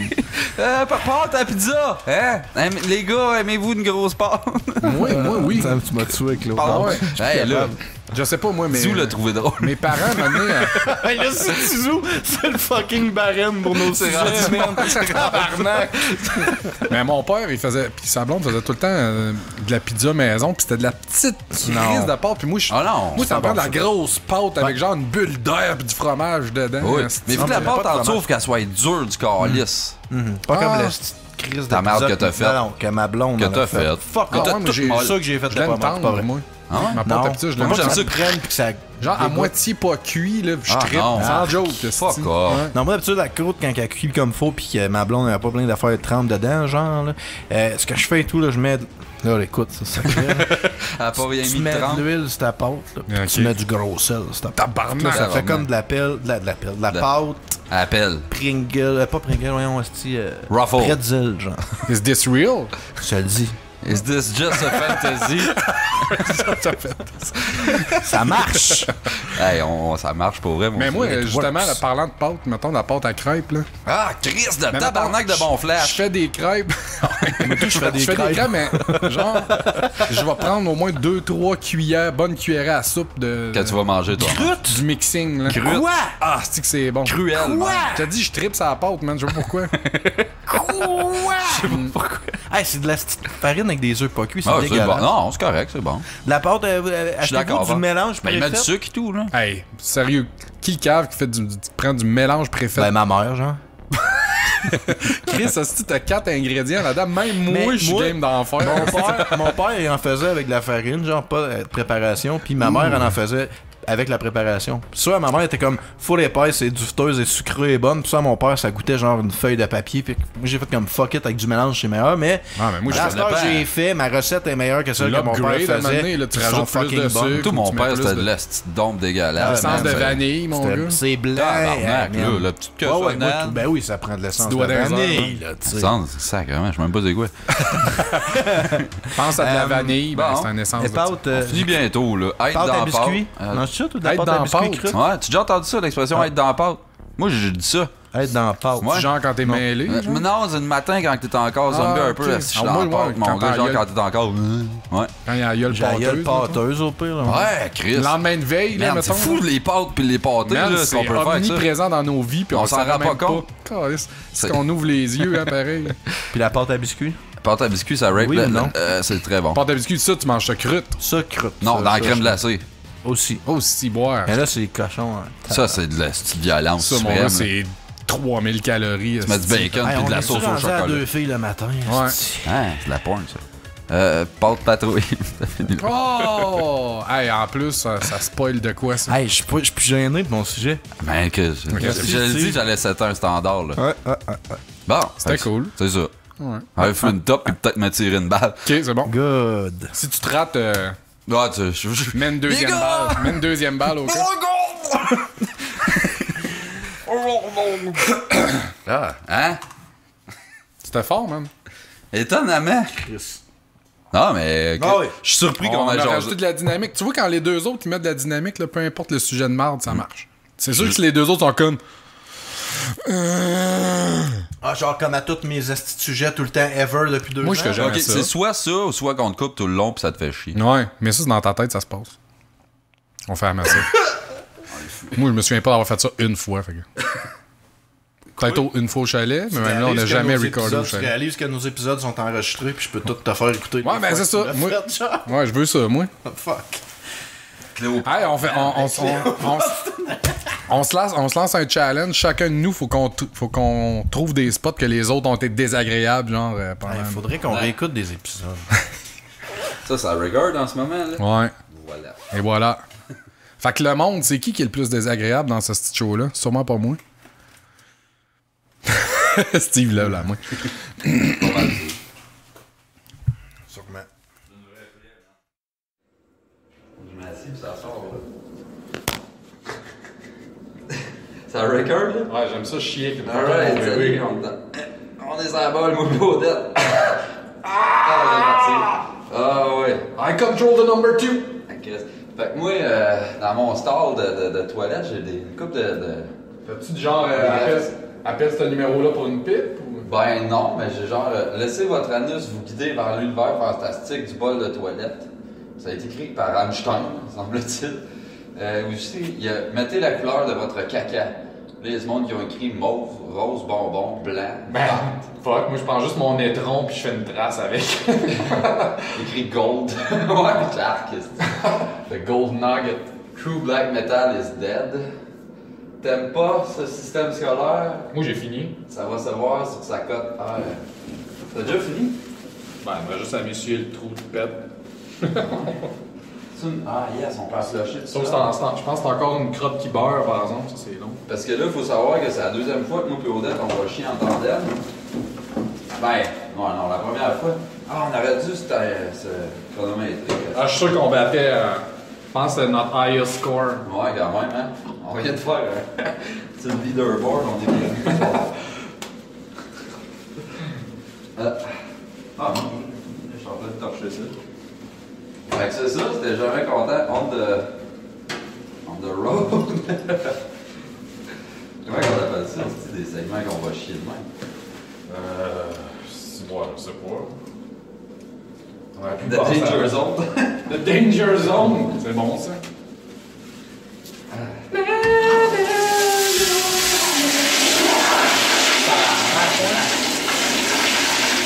Pâte à pizza! Hein? Les gars, aimez-vous une grosse pâte? Moi, oui. Tu m'as tué avec l'autre. Ah ouais. Hey, là, Je sais pas, moi, mais. Zou l'a trouvé drôle. Mes parents, maintenant. Hey, là, c'est Tizou, c'est le fucking barème pour nos sujets, man. Tabarnak. Mais mon père, il faisait. Puis sa blonde faisait tout le temps de la pizza maison, puis c'était de la petite crise de pâte. Puis moi, Ah non, moi, ça me pas prend de la bon, grosse pâte avec genre une bulle d'air puis du fromage dedans. Oui. Asti. Mais vu que la mais pâte pas de en dessous, faut qu'elle soit dure du calice. Pas comme Ah. la petite crise de Ta merde pizza que t'as faite. Non, que ma blonde Que en a t'as fait. faite. Fuck, Que ah, t'as ouais, mais tout j'ai molle. ça que j'ai fait, Je c'était l'aime pas mal, c'est pas tendre, vrai. moi. Ah ouais? Ma pâte Non, à pizza, je moi l'aime j'aime j'aime ça ça. prenne puis que ça. Genre à dégoûte. moitié pas cuit, là, je Ah, trippe. non. Sans Ah, joke. fuck esti. off. Ouais. Non, moi d'habitude la croûte quand elle cuit comme faut puis que ma blonde n'a pas plein d'affaires de trempe dedans, genre là. Ce que je fais et tout là, je mets là écoute, c'est sacré. Elle a pas rien Tu mis de mets trempe. de l'huile sur ta pâte, là, puis Ok. tu mets du gros sel sur ta pâte. Tabarnak. Là, ça fait Tabarnak. comme de la pelle, de la pâte Appelle. Pringle, pas Pringle, voyons, hostie, Ruffle. pretzel, genre. Is this real? Je te le dis. Is this just a fantasy? Ça marche! Hey, ça marche pour vrai, Mais moi, it justement, works. là, parlant de pâte, mettons la pâte à crêpes, là. Ah, Chris de Mais tabarnak mettons, de bon Je flash. fais des crêpes. Je fais des Je fais des crêpes. crêpes, mais genre, je vais prendre au moins 2-3 cuillères, bonnes cuillères à soupe de. Que tu vas manger, toi. Du mixing, là. Crute. Quoi? Ah, c'est que c'est bon. Cruel, man. Je te dis, je tripe sa pâte, man. Je sais pas pourquoi. Hey, c'est de la petite farine avec des œufs pas cuits, c'est Ah, c'est bon. dégueulasse. Non, c'est correct, c'est bon. De la pâte, Je suis d'accord. achetez-vous du mélange Ben, il met du préfet? sucre et tout, là. Hey, sérieux, qui cave qui prend du mélange préfet? Ben, ma mère, genre. Chris, si t'as 4 ingrédients là-dedans, même Mais moi, je suis moi, game d'en faire. Mon père, il en faisait avec de la farine, genre pas de préparation, puis ma mère, elle en faisait avec la préparation. Puis ça, ma mère était comme full épaisse, c'est dufteuse et sucrée et bonne. Puis ça, mon père, ça goûtait genre une feuille de papier. Puis moi, j'ai fait comme fuck it avec du mélange, c'est meilleur. Mais Ah, mais moi, je à fais ce temps, j'ai fait, ma recette est meilleure que celle que mon père l'upgrade à un moment faisait. donné, là, tu Ils sont rajoutes plus fucking de bonnes. sucre. Tout mon tu mets père, plus c'était de- de la petite dompe dégueulasse. L'essence de man. vanille, mon gars. C'est blanc. Tabarnak, man. là, la petite queue Ouais, ouais, sonnante. moi, ben oui, ça prend de l'essence de doigt dans les vanille, là, tu sais. Sens, sacrément, je sais même pas c'est quoi. Pense à de la vanille, ben, bon. c'est un essence Les de pâtes, On finit bientôt, là. Être pâte dans à la biscuit. pâte. Mange ça, ou de la être pâte dans à la biscuit pâte. crue? Ouais, tu as déjà entendu ça, l'expression être dans la pâte? Moi, j'ai dit ça. Être dans la pâte. Ouais. genre quand t'es mêlé. genre. Mais non, c'est le matin quand t'es encore zombie un peu, ok. là, si je suis Ah, dans la moi, pâte, quand mon gars, t'as genre la quand t'es encore. Ouais. Quand il y a la gueule J'ai la gueule pâteuse. pâteuse au pire. là. Ouais, Chris. Le lendemain de veille, là, Merde, c'est mettons. fou les pâtes puis les pâtés, Man, là, ce c'est qu'on peut faire avec ça. omniprésent dans nos vies, puis On on s'en s'en rend rend pas même compte. Calisse, C'est- C'est qu'on ouvre les yeux, hein, pareil. Puis la pâte à biscuit. Pâte à biscuit, ça rape. Oui là, ou non? c'est très bon. Pâte à biscuit, ça, tu manges ça crute. Ça, croûte. Non, ça, dans la ça, crème je- glacée. Aussi. Oh, si boire. Mais là, c'est cochon. Hein. Ça, c'est de la petite violence Ça, mon suprême. gars, là. c'est 3000 calories. Tu mets du bacon Hey, puis on de la est sauce au rendu à chocolat. 2 filles le matin. Ouais. esti. Ah, c'est de la porn, ça. Pâte patrouille. Ça finit là. Oh! Hey, en plus, ça spoil de quoi, ça? Hey, je suis plus gêné de mon sujet. Ben, que je le dis, j'allais setter un standard, là. Ouais. Bon. C'était cool. C'est ça. Ouais. Aller faire une top et peut-être me tirer une balle. Ok, c'est bon. Good. Si tu te rates, Ah, je... mets une deuxième Les gars! balle. Mets une deuxième balle, ok? Ah, hein? C'était fort, man. Étonnamment. Non, mais Ah oui. je suis surpris On qu'on a a rajouté genre. de la dynamique. Tu vois, quand les deux autres, ils mettent de la dynamique, là, peu importe le sujet de marde, ça marche. C'est sûr que si les deux autres sont comme... Ah, genre comme à tous mes esti de sujets tout le temps, ever, depuis 2 ans. Moi, je fais jamais Ok, ça. c'est soit ça ou soit qu'on te coupe tout le long pis ça te fait chier. Ouais, mais ça, c'est dans ta tête, ça se passe. On fait à ça. Moi, je me souviens pas d'avoir fait ça une fois. Fait que... Peut-être une fois au chalet, mais même là, on n'a jamais recordé au Tu chalet. réalises que nos épisodes sont enregistrés, puis je peux tout te faire écouter. Ouais, ben c'est ça. Moi- Moi... Ouais, je veux ça, moi. Fuck. Hey, on se lance un challenge. Chacun de nous, faut qu'on trouve des spots que les autres ont été désagréables, genre pendant. Il faudrait qu'on réécoute des épisodes. Ça regarde en ce moment, là. Ouais. Voilà. Et voilà. Fait que le monde, c'est qui est le plus désagréable dans ce petit show-là? Sûrement pas moi. Steve, là, moi. Sûrement. Ça record, là? Ouais, j'aime ça chier. Alright, salut, on est sur la balle, moi, Baudette. Ah, on est parti. Ah, ouais. I control the number 2. Fait que moi, dans mon stall de toilette, j'ai une couple de... T'as-tu du genre, appelle ce numéro-là pour une pipe? Ou... Ben non, mais j'ai genre, laissez votre anus vous guider vers l'univers fantastique du bol de toilette. Ça a été écrit par Einstein, semble-t-il. Aussi, il y a, mettez la couleur de votre caca. Là, il y a du monde qui ont écrit mauve, rose, bonbon, blanc. Ben, fuck, moi je prends juste mon étron puis je fais une trace avec. Écrit gold. Ouais, Clark. Le Gold Nugget. True black metal is dead. T'aimes pas ce système scolaire? Moi j'ai fini. Ça va se voir sur sa cote R. T'as déjà fini? Ben, il va juste à m'essuyer le trou de pète. Ah yes, on peut en flusher tout Sauf que ça. je pense que c'est encore une crotte qui beurre par exemple, ça c'est long. Parce que là, il faut savoir que c'est la deuxième fois que moi et Odette, on va chier en tandem. Ben, non, la première fois. Ah, on aurait dû se chronométrer. Ah, je suis sûr qu'on battait, je pense que c'est notre highest score. Ouais, quand même, hein. On vient de faire c'est le leaderboard, on est bien. Ah, non, je suis en train de torcher ça. Fait que c'est ça, t'es jamais content. On the road. Comment on appelle ça? C'est des segments qu'on va chier de même. Ouais, je sais pas. The Danger Zone. The Danger Zone. C'est bon, ça.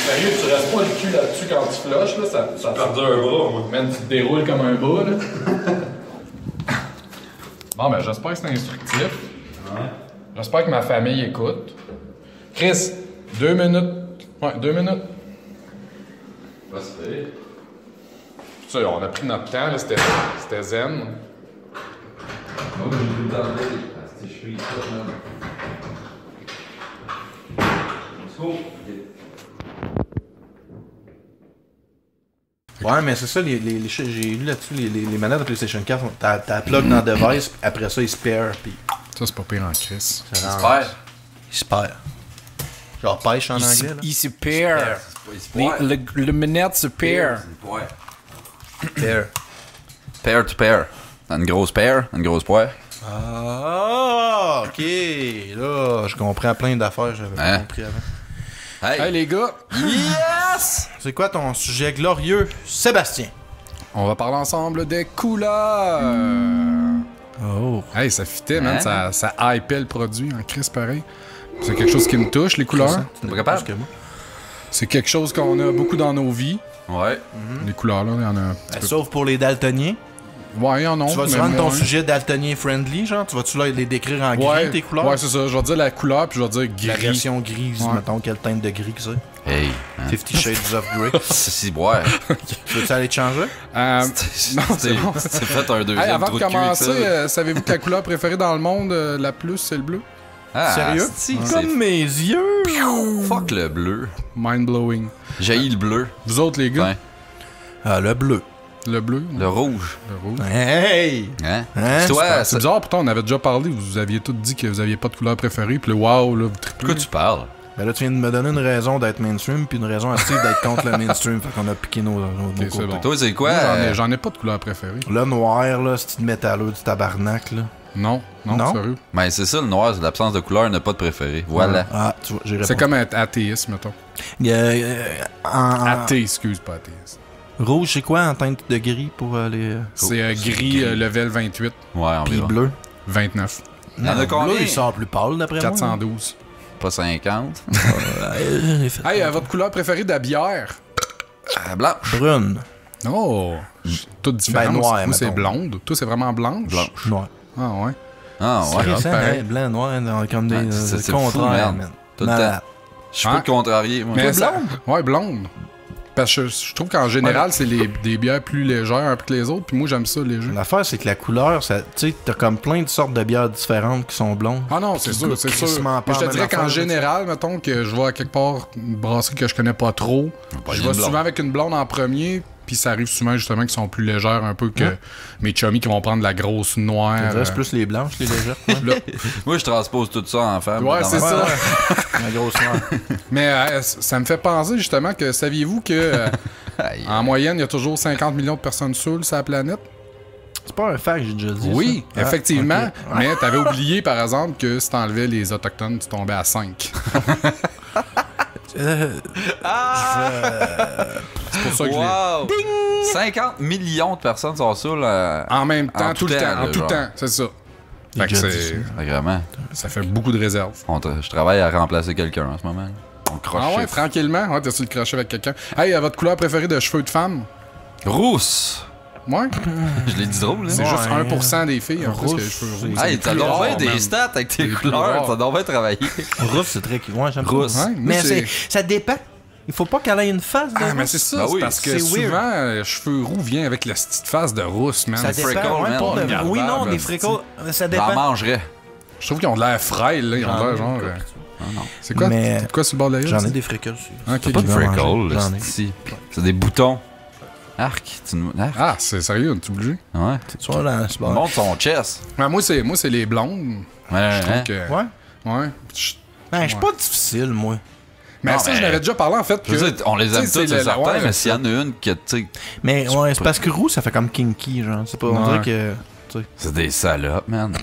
Sérieux, tu restes pas le cul là-dessus quand tu flushes, là, ça te perd un bras, moi. Man, tu te déroules comme un bas, là. Bon, ben, j'espère que c'est instructif. Ouais. J'espère que ma famille écoute. Chris, 2 minutes. Ouais, 2 minutes. Pas se faire. Tu sais, on a pris notre temps, là, c'était zen. Moi, j'ai tout le temps de je suis ça, man. Let's go. Ouais, mais c'est ça, j'ai lu là-dessus, les manettes de PlayStation 4, t'as plug dans le device, après ça, il se perd, pis... Ça, c'est pas pire en crise. J'espère. Il se perd. Genre pêche en anglais, là. Il se perd. Le manette se perd. Pair. Pair to pair. Une grosse paire, une grosse poire. Ah, ok. Là, je comprends plein d'affaires, j'avais pas compris avant. Hey, les gars! Yes! C'est quoi ton sujet glorieux, Sébastien? On va parler ensemble des couleurs! Oh. Hey, ça fitait, man. Ça hypait le produit en crise pareil. C'est quelque chose qui me touche, les couleurs. Tu n'es pas capable? Que moi. C'est quelque chose qu'on a beaucoup dans nos vies. Ouais. Les couleurs, là, il y en a un petit peu. Sauf pour les daltoniens. Ouais, il y en a. Tu vas-tu rendre ton sujet daltonien friendly, genre? Tu vas-tu là, les décrire en gris, tes couleurs? Ouais, c'est ça. Je vais dire la couleur, puis je vais dire gris. La version grise, mettons, quelle teinte de gris que c'est? Hey. 50 Shades of Grey. C'est boire. Tu veux-tu aller te changer? Non, c'est bon. C'est fait un deuxième Hey, avant trou de de cul avec commencer, ça. savez-vous que la couleur préférée dans le monde, la plus, c'est le bleu? Ah, Sérieux? c'est Comme mes yeux! fuck le bleu. Mind-blowing. J'haïs le bleu. Vous autres, les gars? Ouais. Ah, le bleu. Le bleu? Le rouge. Le rouge. Hey! Hein? Hein? Toi, C'est bizarre, pourtant, on avait déjà parlé, vous aviez tous dit que vous aviez pas de couleur préférée, puis le wow, là, vous triplez. pourquoi tu parles? Ben là, tu viens de me donner une raison d'être mainstream, puis une raison à Steve d'être contre le mainstream. Fait qu'on a piqué nos c'est côtés. bon. Toi, c'est quoi? Moi, j'en ai pas de couleur préférée. Le noir, là, c'est une métalleux du tabarnak, là. Non, Non? sérieux. Ben, c'est ça, le noir, c'est l'absence de couleur, n'a pas de préféré. Voilà. Ah, tu vois, j'ai répondu. C'est comme être athéiste, mettons. Athée, excuse, pas athéiste. Rouge, c'est quoi en teinte de gris pour les... C'est gris, level 28, Ouais, Puis environ. bleu? 29, Il y en a combien? Bleu, il sort plus pâle, d'après moi. 412. Pas 50. Hey, votre couleur préférée de la bière? Blanche. Brune. Oh! Toute différente. Ben, noir, Moi, c'est mettons. blonde. Toi, c'est vraiment blanche? Blanche. Noir. Ah, ouais. Ah, ouais. C'est pareil. hein, blanc, noir, comme des Ouais, c'est fou, contraires, man. man. Tout le Malade. temps. Je peux te contrarier, moi. Mais ça... Ouais, blonde. Parce que je trouve qu'en général, c'est des bières plus légères un peu que les autres, puis moi, j'aime ça, léger. L'affaire, c'est que la couleur, tu sais, t'as comme plein de sortes de bières différentes qui sont blondes. Ah non, c'est Qui sûr, goûtent c'est sûr. crissement pas Mais je te la même dirais qu'en affaire, général, mettons que je vais à quelque part une brasserie que je connais pas trop, pas je une vais blonde. souvent avec une blonde en premier, puis ça arrive souvent justement qu'ils sont plus légères un peu que mes chummies qui vont prendre la grosse noire. Je dirais, c'est plus les blanches, les légères. Là. Moi, je transpose tout ça en femme. Ouais, dans c'est ma- ça. La grosse noire. Mais ça me fait penser justement que saviez-vous que Aïe. en moyenne, il y a toujours 50 millions de personnes saoules sur la planète? C'est pas un fact, j'ai déjà dit. Oui, ça. effectivement. ok. Mais t'avais oublié, par exemple, que si t'enlevais les Autochtones, tu tombais à 5. C'est pour ça que je l'ai... Wow! 50 millions de personnes sont saoules. En même temps, En tout tout le temps, temps, en là, tout genre. temps, c'est ça. Fait que Déjà c'est... Vraiment. Ça fait beaucoup de réserves. Je travaille à remplacer quelqu'un en ce moment. On croche. Ah ouais, tranquillement. Ouais, t'as su le crocher avec quelqu'un. Hey, votre couleur préférée de cheveux de femme? Rousse! Ouais. Je l'ai dit drôle, C'est là. juste Ouais. 1% des filles, en plus, Rousse, que les cheveux c'est- roux. Hey, t'as donc bien des man. stats avec tes plus couleurs. rares. T'as donc bien travaillé. Rousse, c'est très... Ouais, j'aime Rousse. ça. Ouais, moi, Mais c'est- ça dépend. Il faut pas qu'elle ait une face de Ah, mais rousse. c'est ça, Ben c'est oui, parce que c'est souvent, weird. cheveux roux vient avec la petite face de rousse, man. Ça freckles, dépend, ouais, man. pour de- Regardable, Oui, non, les esti. freckles, ça J'en dépend. mangerais. Je trouve qu'ils ont de l'air frêle, là. Ils ont de l'air genre... C'est quoi? Mais- C'est quoi sur le bord de la gueule? J'en ça? ai des freckles aussi. Ok, Pas de ok. freckles, J'en là, ai. c'est ici. C'est des boutons. Arc. Arc. Ah, c'est sérieux, tu obligé? Ouais. Tu vois, là, c'est bon. Montre son chest. Moi, c'est les blondes. Ouais, Je trouve hein. que... Ouais. Ouais. Ben, je suis pas difficile, moi. Mais Non, ça, mais- je l'avais déjà parlé, en fait. Je veux dire, on les aime tu sais, tous, c'est certain, ouais, mais s'il y en a une que, tu sais, Mais ouais, c'est parce que roux, ça fait comme kinky, genre. C'est pas. On Ouais. dirait que. tu sais. c'est des salopes, man.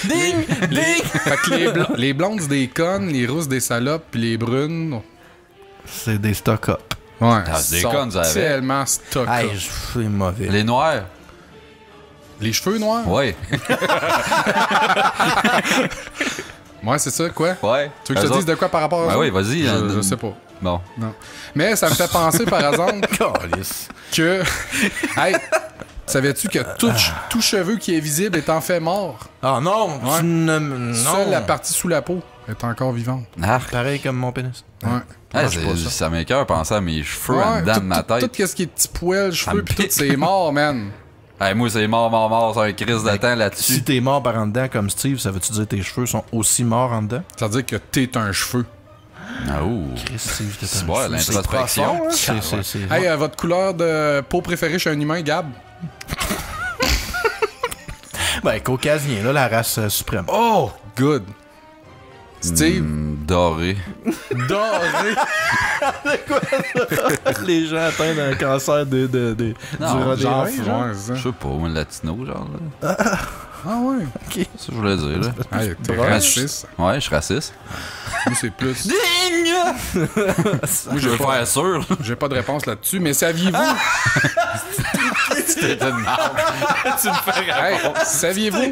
Ding! Ding! Fait que les blondes, c'est des connes, les rousses, des salopes, puis les brunes. C'est des stock-up. Ouais. Ah, c'est des sont connes, ça avait. tellement stock. Hey, c'est mauvais. Les noirs, Les cheveux noirs? ouais. Ouais, c'est ça, quoi? Ouais. Tu veux que je te dise de quoi par rapport à Ben ça? oui, vas-y. Je sais pas. Bon. Non. Mais ça me fait penser, par exemple, Calice. que... Hey, savais-tu que tout cheveu qui est visible est en fait mort? Ah non! Ouais. Tu ne... Non! Seule la partie sous la peau est encore vivante. Arc. Pareil comme mon pénis. Ouais. Hey, je sais pas ça m'écoeure penser à mes cheveux en Ouais, dedans de ma tête. Tout ce qui est petits poils, cheveux, me pis tout, pique. c'est mort, man. Hey, moi, c'est mort, c'est un crise de temps Si là-dessus. t'es mort par en dedans comme Steve, ça veut-tu dire que tes cheveux sont aussi morts en dedans? Ça veut dire que t'es un cheveu. Ah, ouh. Chris, Steve, t'es C'est un bon, cheveu. l'introspection, hein? C'est Hey, votre couleur de peau préférée chez un humain, Gab? Ben, caucasien, là, la race suprême. Oh! Good. Steve? Doré. Doré. Les gens atteints d'un cancer du Non, rodéo, Genre, genre. ouais, c'est Je ça. sais pas, moi, latino, genre. Là. Ah ouais. C'est ça que je voulais dire, là. Hey, t'es Ouais, raciste. Ouais, je suis raciste. Moi, c'est plus... Ding! Moi, je veux faire sûr. J'ai pas de réponse là-dessus, mais saviez-vous... C'était une marde. Tu me fais Hey, saviez-vous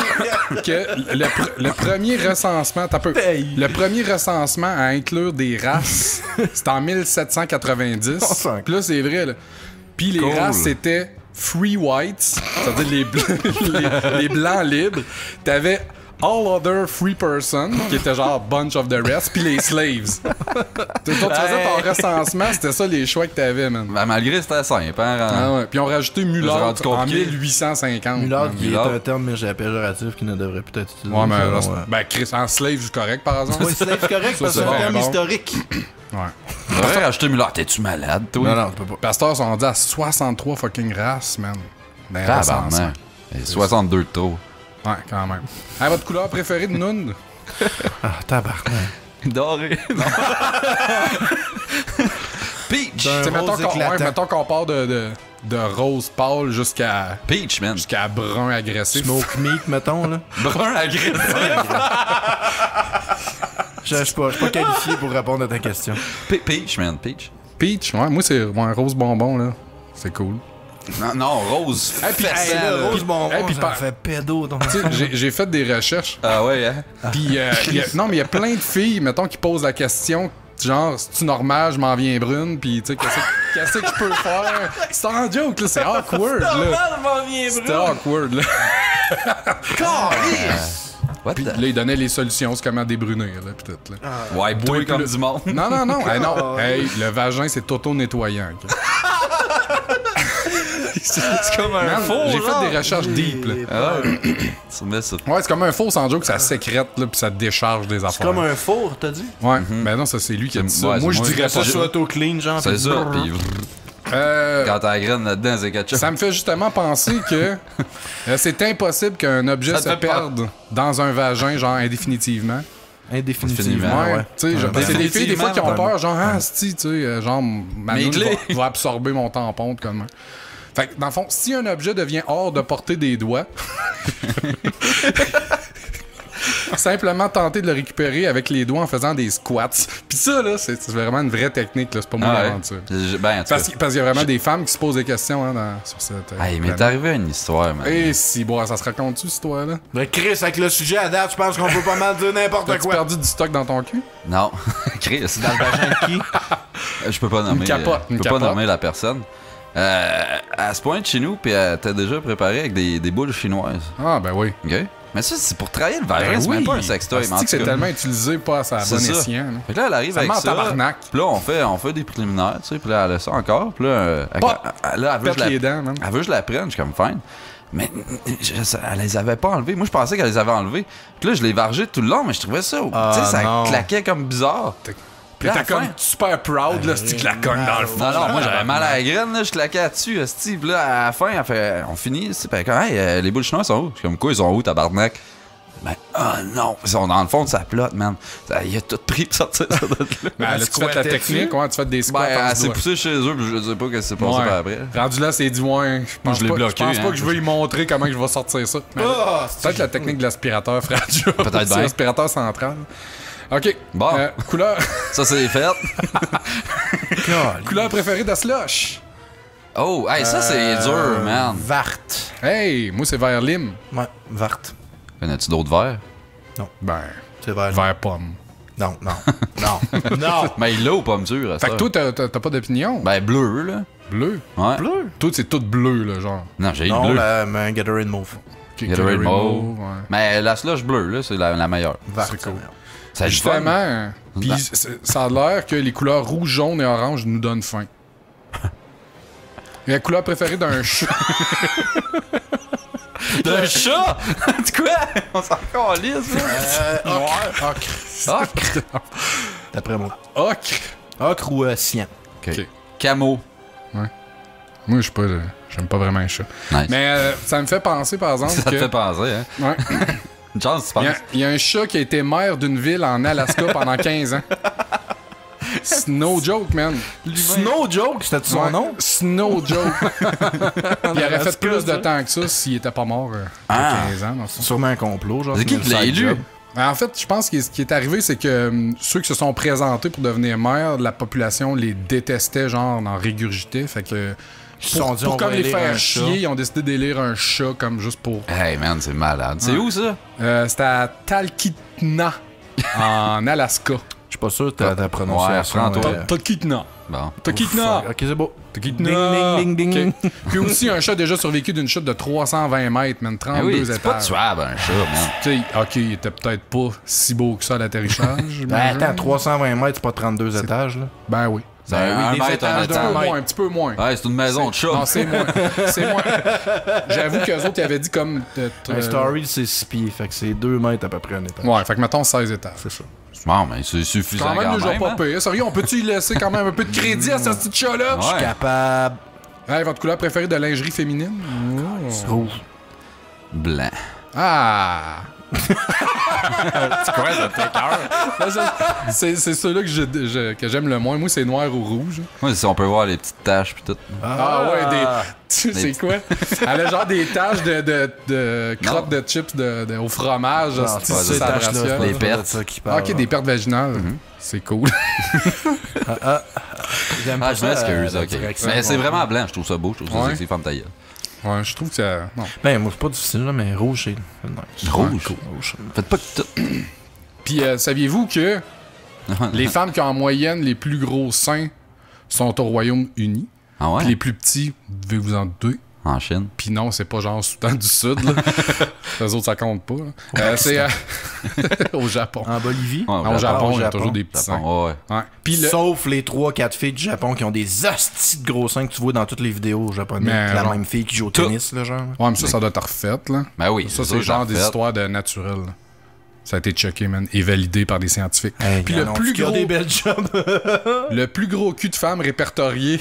que le premier recensement... T'as peu, le premier recensement à inclure des races, c'était en 1790. s'en- Puis là, c'est vrai, là. Puis les Cool. races, c'était free whites, c'est-à-dire les blancs libres. T'avais all other free person, qui était genre bunch of the rest, puis les slaves. Tu faisais ton recensement, c'était ça les choix que t'avais, man. Ben, malgré c'était simple, hein. Ah ouais. Puis on rajouté C'est mulâtre rendu en compliqué. 1850. Mulâtre, qui est Mulâtre. un terme péjoratif qui ne devrait peut-être utiliser. Ouais, mais selon, là, ben, Chris, en slave, c'est correct, par exemple. Oui, c'est correct parce que c'est c'est un bon. terme Bon. historique. Ouais. On devrait rajouter Muller. T'es-tu malade, toi? Non, non, tu peux pas. Pasteurs sont rendus à 63 fucking races, man. Dans les recensements. Tabarnak. Et 62 de trop. Ouais, quand même. Hey, votre couleur préférée de Noun? Ah, tabarnak. Doré. Peach. Tu sais, mettons rose qu'on éclatant. mettons qu'on part de rose pâle jusqu'à Peach, man. brun agressif. Smoke meat, mettons, là. Brun agressif. Je suis pas qualifié pour répondre à ta question. Peach, man. Peach. Peach, ouais, moi c'est un rose bonbon, là. C'est cool. Non, non, rose. Hey, puis, Hey, hey, le rose bonbon, hey, puis ça par- me fait pédo. Donc. tu sais, j'ai fait des recherches. Ah ouais, hein? Puis, non, mais il y a plein de filles, mettons, qui posent la question, genre, c'est-tu normal, je m'en viens brune, puis, tu sais, qu'est-ce que je peux faire? C'est en joke, là, c'est awkward, là. C'était awkward, là. What Puis the... là, il donnait les solutions, c'est comment débrunir, là, pis tout, là. Ouais, boy comme du monde. Non, non, non, hey, non. Hey, le vagin, c'est auto-nettoyant, ok? C'est comme un Man, faux, j'ai genre. fait des recherches deep, là. Ah ouais. Tu mets ça. Ouais, c'est comme un faux sans joke, ça sécrète, là, pis ça décharge des affaires. C'est comme un four, t'as dit? Ouais, ben non, ça, c'est lui qui a dit ça. Ouais, Moi, c'est je moi. dirais Ça, pas je suis ça. auto-clean, genre. C'est puis- ça. Puis quand t'as la graine là-dedans, c'est quelque chose. Ça me fait justement penser que c'est impossible qu'un objet Ça te se fait peur. perde dans un vagin, genre indéfinitivement. Indéfinitivement, Ouais. ouais. Tu sais, genre, parce que c'est des filles, des fois, qui ont Définitivement, peur, genre, ah, si, tu sais, genre, ma Mes noune clés. va absorber mon tampon, comme ça. Fait que, dans le fond, si un objet devient hors de portée des doigts, simplement tenter de le récupérer avec les doigts en faisant des squats. Puis ça, là, c'est vraiment une vraie technique, là. C'est pas moi qui Ah ouais. invente ça. Ben, en tout Parce cas. qu'il y a vraiment des femmes qui se posent des questions hein, sur cette. Hey, mais planète. t'es arrivé à une histoire, man. Et si, bon, ça se raconte-tu, cette histoire-là? Mais Chris, avec le sujet à date, je pense qu'on peut pas mal dire n'importe T'as-tu quoi. perdu du stock dans ton cul? Non. Chris. Dans le vagin de qui? Je peux pas nommer. capote, je une peux pas capote. nommer la personne. Elle se pointe chez nous, puis elle t'a déjà préparé avec des boules chinoises. Ah, ben oui. OK? Mais ça, c'est pour travailler le vagin, Ben c'est oui. même pas un sextoy. Ah, mais en c'est que tout c'est cas, tellement utilisé, pas à sa c'est bonne ça. escient. là. Fait que là, elle arrive Ça avec ment en ça. tabarnak. Puis là, on fait des préliminaires, tu sais. Puis là, elle a ça encore. Puis là, Bah! elle veut que Pète je la- les dents, man. elle veut que je la prenne. Je suis comme, fine. Mais elle les avait pas enlevées. Moi, je pensais qu'elle les avait enlevées. Puis là, je l'ai vargé tout le long, mais je trouvais ça, Ah, tu sais, ça non. claquait comme bizarre. Puis à la t'es comme fin- super proud, là, si tu la cognes dans le fond. Non, non, moi j'avais mal à la graine, là, je claquais dessus, esti. Puis là, à la fin, elle fait, on finit, c'est pas quand, hey, les boules chinoises sont où? Je suis comme, quoi, ils sont où, tabarnak? Ben, ah non! Ils sont dans le fond de sa plotte, man. Il a tout pris pour sortir ça de là. Ben, là, tu fais la technique, ouais, tu fais des squats. Ben, en elle s'est poussée chez eux, puis je sais pas ce qui s'est passé par après. Rendu là, c'est dit, ouais. je l'ai bloqué, Je pense pas hein. que je vais lui montrer comment je vais sortir ça. Mais peut-être la technique de l'aspirateur, frère. Peut-être bien. L'aspirateur central. OK. Bon. Couleur. Ça, c'est fait. Couleur préférée de slush. Oh, hey, ça, c'est dur, man. Vart. Hey, moi, c'est vert lime. Ouais, Vart. Connais-tu d'autres verres? Ben, C'est vert. vert pomme. Non. Non. Ben, il l'a aux pommes dures. Fait que toi, t'as pas d'opinion? Ben, bleu, là. Bleu. Ouais. Bleu. Toi, c'est tout bleu, là, genre. Non, j'ai eu Non, bleu. mais Gatorade Mauve. Gatorade mauve. Ouais. Mais la slush bleue, là, c'est la meilleure. Vart. C'est cool. Ça a du fun. Justement, puis Ben. ça a l'air que les couleurs rouge, jaune et orange nous donnent faim. La couleur préférée d'un chat. D'un chat! Tu quoi? On s'en calisse, là. Noir. Ocre. D'après moi. Ocre. Ocre ou cyan. OK. Camo. Moi, j'aime pas vraiment un chat. Nice. Mais ça me fait penser, par exemple, Ça te que... fait penser, hein? Ouais. Une chance, tu penses? Il y a un chat qui a été maire d'une ville en Alaska pendant 15 ans. C'est no joke, man. Snow Joke, c'était son Ouais, nom? Snow joke. Il aurait fait Alaska, plus de ça. temps que ça s'il était pas mort il y a 15 ans. Dans le fond. Sûrement un complot, genre. C'est qui une l'a side élu? job. En fait, je pense que ce qui est arrivé, c'est que ceux qui se sont présentés pour devenir maire, la population les détestait, genre, en régurgitait. Fait que Ils se sont dit, on pour comme va les élire faire un chier, chat. ils ont décidé d'élire un chat comme juste pour... Hey, man, c'est malade. C'est où, ça? C'était à Talkeetna, en Alaska. Je suis pas sûr de ta prononciation. Ouais, prends-toi. Talkeetna. Bon. Talkeetna. Ok, c'est beau. Talkeetna. Ding, ding, ding, Ok. Puis aussi, un chat a déjà survécu d'une chute de 320 mètres, man, 32 Ah oui, c'est pas étages. tuable, un chat, man. Tu sais, ok, il était peut-être pas si beau que ça à l'atterrissage. Ben, j'imagine. attends, 320 mètres, c'est pas 32 étages, là. Ben oui. C'est oui, un des mètre, un étages de étage. un mètre. Un petit peu moins. Ouais, c'est une maison de chat. Non, c'est moins. C'est moins. J'avoue qu'eux autres, ils avaient dit comme... Un story, c'est 6 pieds, fait que c'est 2 mètres à peu près un étage. Ouais, fait que mettons 16 étages. C'est ça. Bon, mais c'est suffisant Quand même, déjà pas hein? pire. Sérieux, on peut-tu y laisser quand même un peu de crédit à ce petit chat-là? Ouais. Capable. Hey, votre couleur préférée de lingerie féminine? Rouge. Blanc. Ah! C'est quoi, ça te fait cœur? C'est ceux-là que j'aime le moins. Moi, c'est noir ou rouge. Moi, si on peut voir les petites taches pis tout. Ah ouais, tu sais Des quoi? Elle a genre des taches de crottes de chips au fromage. Ah, hostie, pas ça, ces ça taches-là, rationne. Les c'est pertes. de ça qui Ah, parle. ok, des pertes vaginales. C'est cool. J'aime Ah, pas je ça, m'excuse, la ok. direction. Mais c'est vraiment blanc, je trouve ça beau, je trouve ça Ouais. sexy, femme ta gueule. Ouais, je trouve que ça. Non. Ben, moi, c'est pas difficile, là, mais rouge, c'est nice. Rouge? Rouge. Faites pas que tout. Puis, saviez-vous que les femmes qui ont en moyenne les plus gros seins sont au Royaume-Uni? Ah Puis ouais? les plus petits, vous devez vous en douter. En Chine. Puis non, c'est pas genre Soudan du Sud, là. Les autres, ça compte pas. Là. C'est au Japon. En Bolivie? Ouais, Non, au Japon, il y a Japon. toujours des petits seins. Japon, ouais. Ouais. Puis le... Sauf les 3-4 filles du Japon qui ont des hosties de gros seins que tu vois dans toutes les vidéos japonaises. Mais La genre- même fille qui joue au tennis, là, genre. Ouais, mais ça doit être refait, là. Ben oui, Ça, c'est genre des histoires de naturel. Là. Ça a été checké, man, et validé par des scientifiques. Puis le plus gros... des belles jobs. Le plus gros cul de femme répertorié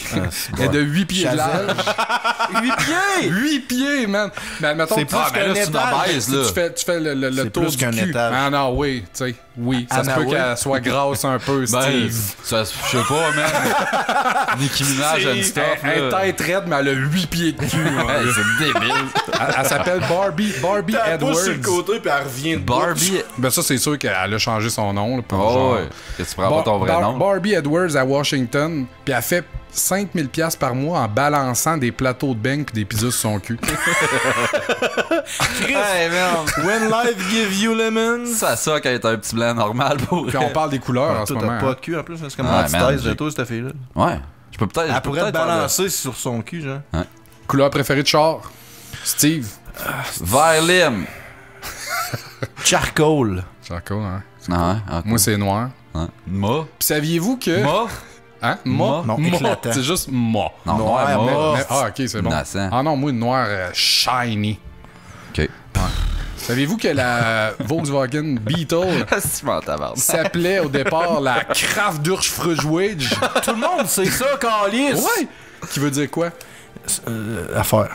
est de 8 pieds de Chazelle. large. 8 pieds! 8 pieds, man! Mais admettons, C'est tu, plus Ah, ben là, qu'un c'est une étage. obèse, là. tu fais le C'est tour plus du qu'un cul. étage. Ah non, oui, tu sais, oui. Ça se Ah, peut oui. qu'elle soit grasse un peu, Ben, Steve. ça, je sais pas, man. Nicki Minaj and stuff, Elle là. est tête raide, mais elle a 8 pieds de cul. Hey, c'est débile. Elle s'appelle Barbie Edwards. côté, puis elle revient de Barbie. Ben ça, c'est sûr qu'elle a changé son nom. Là, pour Oh, genre... ouais. Que tu prends pas ton vrai nom. Barbie Edwards à Washington, puis elle fait 5000$ par mois en balançant des plateaux de beignes puis des pizzas sur son cul. Hey, merde. When life give you lemons. Ça, quand elle est un petit blanc normal pour. Puis on parle des couleurs en ce Toi, moment. t'as pas hein. de cul en plus, c'est comme Ouais, l'antithèse man, de j'ai- toi, cette fille-là. Ouais. Je peux peut-être. Elle je peux pourrait te peut-être faire balancer sur son cul, genre. Couleur préférée de char? Steve. le- Vert lime. Charcoal. Charcoal, hein? Ah, ouais, ok. Moi, c'est noir. Ouais. Ma. Puis saviez-vous que... Ma. Hein? Moi? Non, Moi. éclatant. C'est juste moi. Non, Noir, noir, ma. Mais- ah, ok, c'est bon. Innocent. Ah non, moi, noir shiny. Ok. Saviez-vous que la Volkswagen Beetle Si tu m'en tabardes. s'appelait au départ la Kraft Durchfrujwage? Tout le monde sait ça, Calis. Ouais! Qui veut dire quoi? Affaire.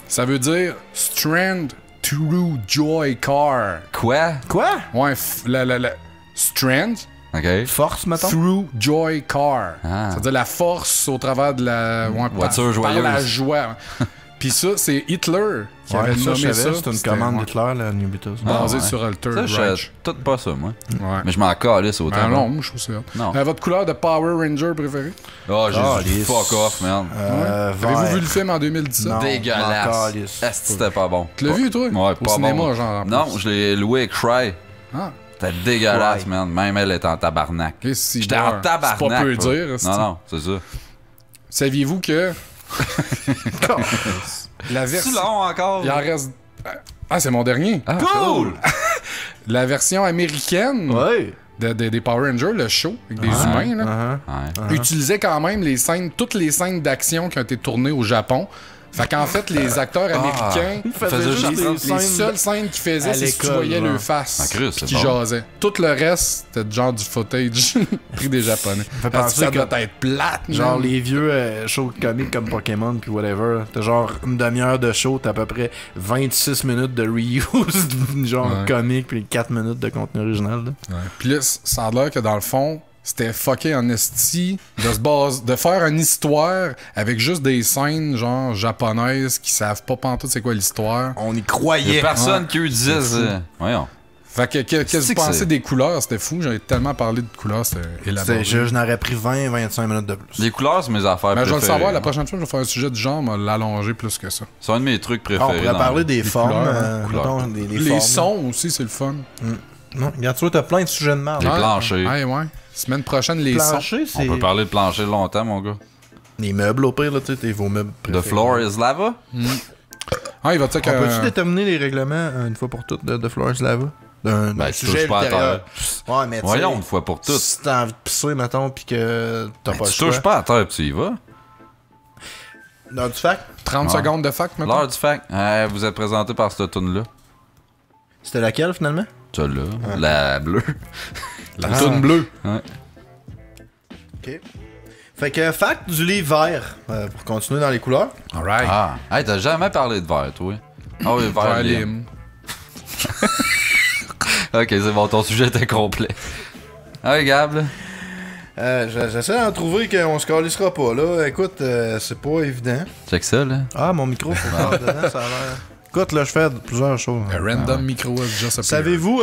Ça veut dire Strand True Joy Car. Quoi? Quoi? Ouais, la Strength OK. Force, mettons? Through Joy Car. Ah. C'est-à-dire la force au travers de la Voiture par joyeuse. la joie. Puis ça, c'est Hitler qui avait ça, nommé je savais, ça. c'est une C'était, commande ouais, d'Hitler, la New Beatles. basé Ah, ouais. sur le Third Ça, je Reich. sais tout pas ça, moi. Ouais. Mais je m'en calisse autant. Ah moi. non, moi je trouve ça. Non. Votre couleur de Power Ranger préférée? Oh, j'ai Calisse. fuck off, man. Avez-vous vu le film en 2017? Non. Dégueulasse. m'en calisse. Asti, c'était pas bon. Tu l'as vu, toi? Ouais, Au pas cinéma, bon. genre. en Non, plus. je l'ai loué Cry. Ah, C'était dégueulasse, Cry. man. Même elle est en tabarnak. ok, si J'étais bon, en tabarnak. C'est pas peu quoi. dire. c'est- Non, non, c'est ça. Saviez-vous que la C'est version... long encore. Il en reste... Ah, c'est mon dernier. Ah, Cool! La version américaine Ouais. des Power Rangers, le show, avec des humains, là, Ouais. utilisait quand même les scènes, toutes les scènes d'action qui ont été tournées au Japon. Fait qu'en fait, les acteurs américains, faisait juste les seules scènes qu'ils faisaient, à c'est si tu l'école, voyais genre. leur face, Ah, Chris, c'est qui bon. jasaient. Tout le reste, c'était genre du footage pris des Japonais. fait Parce que penser ça que- doit être plate, Genre man. les vieux shows comiques comme Pokémon puis whatever. T'as genre une demi-heure de show, t'as à peu près 26 minutes de reuse, genre Ouais. comique, puis 4 minutes de contenu original. Là. Ouais. Puis là, ça a l'air que dans le fond, c'était fucké en esti de faire une histoire avec juste des scènes genre japonaises qui savent pas pantoute c'est quoi l'histoire. On y Il y a croyait. personne qui eux disait ça. Voyons. Fait que qu'est-ce que C'est vous que pensez c'est- des couleurs? C'était fou, j'avais tellement parlé de couleurs, c'était élaboré. Je n'aurais pris 20-25 minutes de plus. Les couleurs, c'est mes affaires Mais je vais le préférées. savoir, la prochaine fois, je vais faire un sujet du genre, mais l'allonger plus que ça. C'est un de mes trucs Ah, préférés. on pourrait dans- parler des formes. couleurs, mettons, des Les formes. sons aussi, c'est le fun. Non, regarde, tu vois, t'as plein de sujets de merde. Les planchers. Ouais, ouais. Semaine prochaine, les sons. Plancher, On c'est peut parler de plancher longtemps, mon gars. les meubles au pire, là, tu sais, vos meubles The préférés. floor is lava? Ah, il va dire que. On peut-tu déterminer les règlements une fois pour toutes de Floor is Lava? D'un Ben, tu sujet touches pas à ultérieur. Ouais, mais tu sais, Voyons, une fois pour toutes. si t'as envie de pisser, mettons, pis que t'as pas le Tu choix. touches pas à terre, puis tu y vas. Dans du fact, 30 Ouais. secondes de fac, maintenant. L'heure du fact. Vous êtes présenté par cette tune-là. c'était laquelle finalement? Celle-là. La bleue. La toune bleue. Ouais. Ok. Fait que fact du livre vert, pour continuer dans les couleurs. Alright. Ah. Hey, t'as jamais parlé de verre, toi. Ah oui, verre lime. Lime. Ok, c'est bon, ton sujet était complet. Hey, Gab, là. J'essaie d'en trouver qu'on se calissera pas là. Écoute, c'est pas évident. Check ça, là. Ah, mon micro, faut faire dedans, ça a l'air. Écoute, là, je fais plusieurs choses. A random micro has just appeared. Savez-vous,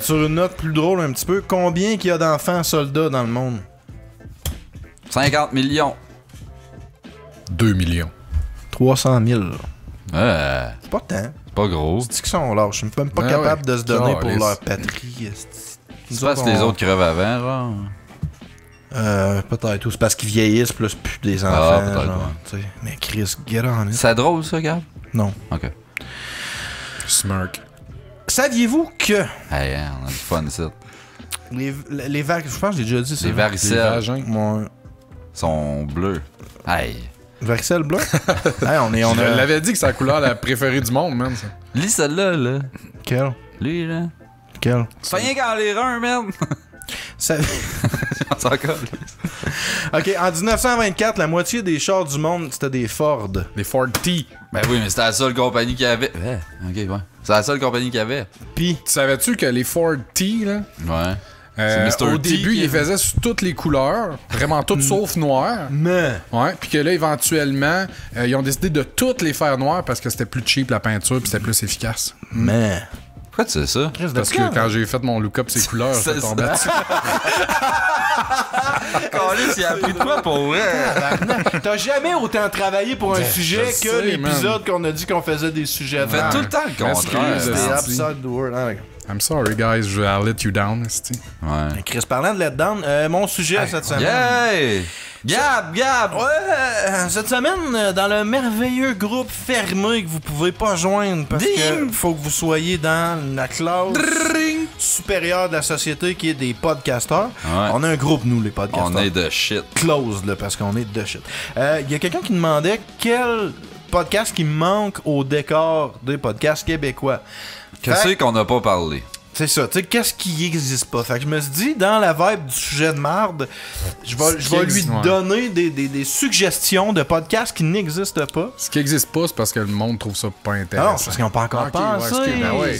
sur une note plus drôle un petit peu, combien qu'il y a d'enfants soldats dans le monde? 50 millions. 2 millions. 300 000. C'est C'est pas tant. pas gros. C'est qu'ils sont lâches. Ils sont même pas Ah capables ouais. de se donner pour Calisse. leur patrie. esti. Nous C'est parce que les on- autres crèvent avant, genre. Peut-être. Ou c'est parce qu'ils vieillissent plus des enfants. Ah, peut-être, genre, ouais. tu sais. Mais Chris, get on it. C'est drôle, ça, Gab? Non. Ok. Smirk. Saviez-vous que Hey, hein, on a du fun, ici. les vagues, je pense que j'ai déjà dit ça. Les Les varicelles vagins. Mon sont bleus. Hey. varicelle bleu. Hey, on On a. l'avait dit que c'est la couleur la préférée du monde, man. Ça. Lis celle-là, là. Quel? Lui, là. Quel? C'est rien qu'en les reins, man. Ça- C'est encore. Ok, en 1924, la moitié des chars du monde, c'était des Ford. Les Ford T. Ben oui, mais c'était la seule compagnie qu'il y avait. Ouais, ok, ouais. C'est la seule compagnie qu'il y avait. Puis, Tu savais-tu que les Ford T, là, Ouais. C'est Mr. au T début, qui- ils les faisaient sur toutes les couleurs, vraiment toutes sauf noir. mais. Ouais, puis que là, éventuellement, ils ont décidé de toutes les faire noires parce que c'était plus cheap la peinture puis c'était plus efficace. Mais. Pourquoi tu sais ça? Parce que quand j'ai fait mon look-up ces couleurs, C'est ça tombait ça. dessus. Caliste, il a appris de quoi pour vrai? T'as jamais autant travaillé pour un sujet je que sais, l'épisode qu'on a dit qu'on faisait des sujets. Fait tout le temps le contraire. Excuse, C'était hein. upside the world. Ah, d'accord. I'm sorry, guys, I'll let you down, esti. Ouais. Chris, parlant de let down, mon sujet cette semaine. Yay! Gab! Ouais, cette semaine, dans le merveilleux groupe fermé que vous pouvez pas joindre parce que faut que vous soyez dans la classe supérieure de la société qui est des podcasteurs. Ouais. On a un groupe, nous, les podcasteurs. On est de shit. Close, là, parce qu'on est de shit. Il y a quelqu'un qui demandait quel podcast qui manque au décor des podcasts québécois. Qu'est-ce Fait- qu'on n'a pas parlé? C'est ça, tu sais, qu'est-ce qui existe pas? Fait que je me suis dit, dans la vibe du sujet de marde, je vais lui donner des suggestions de podcasts qui n'existent pas. Ce qui existe pas, c'est parce que le monde trouve ça pas intéressant. Non, c'est parce qu'ils n'ont pas encore pensé. Ouais.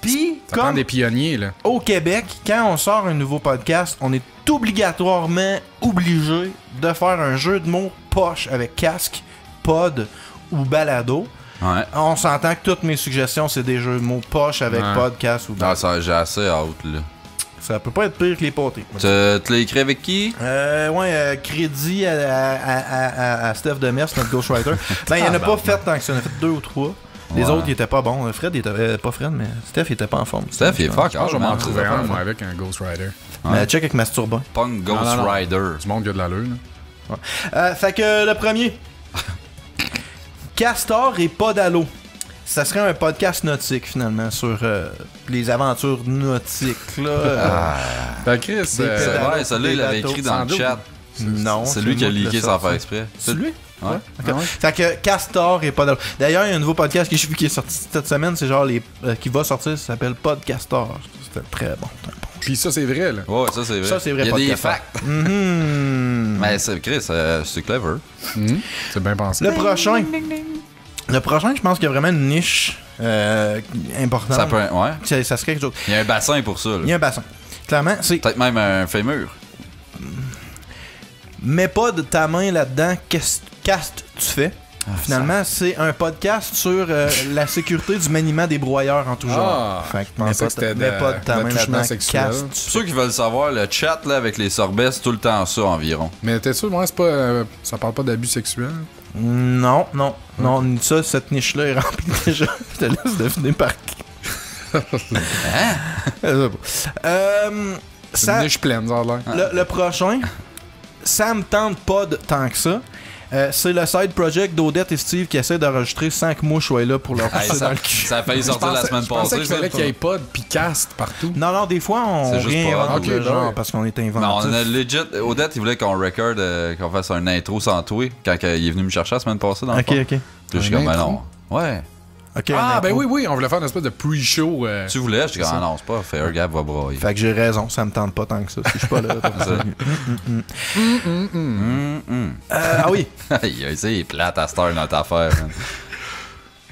Puis, Ça prend comme des pionniers, là. au Québec, quand on sort un nouveau podcast, on est obligatoirement obligé de faire un jeu de mots poche avec casque, pod ou balado. Ouais. On s'entend que toutes mes suggestions, c'est des jeux de mots poche avec podcast ou Non, balado. ça, j'ai assez hâte, là. Ça peut pas être pire que les potés. Tu l'as écrit avec qui? Crédit à Steph Demers, notre ghostwriter. Ben, il en a pas fait tant que ça. Il en a fait 2 ou 3. Les autres, ils étaient pas bons. Fred, il était pas Fred, mais Steph, il était pas en forme. Steph, il est fuck. Je vais m'en trouver un, moi, avec un Ghost Rider. Mais check avec Masturba. Punk Ghost Non. Rider. Du monde qui a de l'allure, là. Fait que le premier. Castor et Podalo. Ça serait un podcast nautique, finalement, sur les aventures nautiques, là. Ben, Chris, Ouais, celui-là, il l'avait écrit dans le sans chat. Non. C'est lui qui a moi leaké l'ai sans sorti. faire exprès. C'est lui? Ouais. Ok. Fait que Castor et Podalo. D'ailleurs, il y a un nouveau podcast que j'ai vu qui est sorti cette semaine, c'est genre qui va sortir, ça s'appelle Podcastor. C'était très bon. Puis ça, c'est vrai, là. Ouais, ça c'est vrai. Ça, c'est vrai, Il y a des podcast. facts. Mhm. Mais c'est Chris, c'est clever. C'est bien pensé. Le prochain, je pense qu'il y a vraiment une niche importante. Ça peut. Ouais. Ça serait quelque chose. Il y a un bassin pour ça. là. Il y a un bassin. Clairement, c'est Peut-être même un fémur. mets pas de ta main là-dedans, qu'est-ce que tu fais? Finalement, c'est un podcast sur la sécurité du maniement des broyeurs en tout genre. Fait que je pensais que c'était mets pas de ta main l'attouchement là-dedans, sexuel. qu'est-ce que tu Pour fais? ceux qui veulent savoir, le chat là, avec les sorbets, c'est tout le temps ça environ. Mais t'es sûr, moi, c'est pas. Ça parle pas d'abus sexuels? Non, ça, cette niche-là est remplie déjà. Je te laisse deviner par qui. C'est Ça, une niche pleine, ça a l'air. le prochain, ça me tente pas tant que ça. C'est le side project d'Odette et Steve qui essaient d'enregistrer 5 mouches là pour leur Hey, pousser dans le cul. ça a failli sortir la semaine Je pensais passée. qu'il fallait ça. qu'il y ait pas de cast partout. Non, des fois, on C'est juste rien pas rentre, grave. genre, Ok, parce qu'on est Non, inventif. on a legit. Odette, il voulait qu'on record, qu'on fasse un intro sans toi quand il est venu me chercher la semaine passée dans le Ok, fond. ok. Puis je suis Un comme, ben intro? non. Ouais. Ok, Ah, un ben intro. oui, on voulait faire une espèce de pre-show. Tu voulais, je dis, ah non, c'est pas Fair Gap va broyer. Fait que j'ai raison, ça me tente pas tant que ça. Si je suis pas là. Ah oui, Il a essayé, il est plate à cette heure notre affaire. man.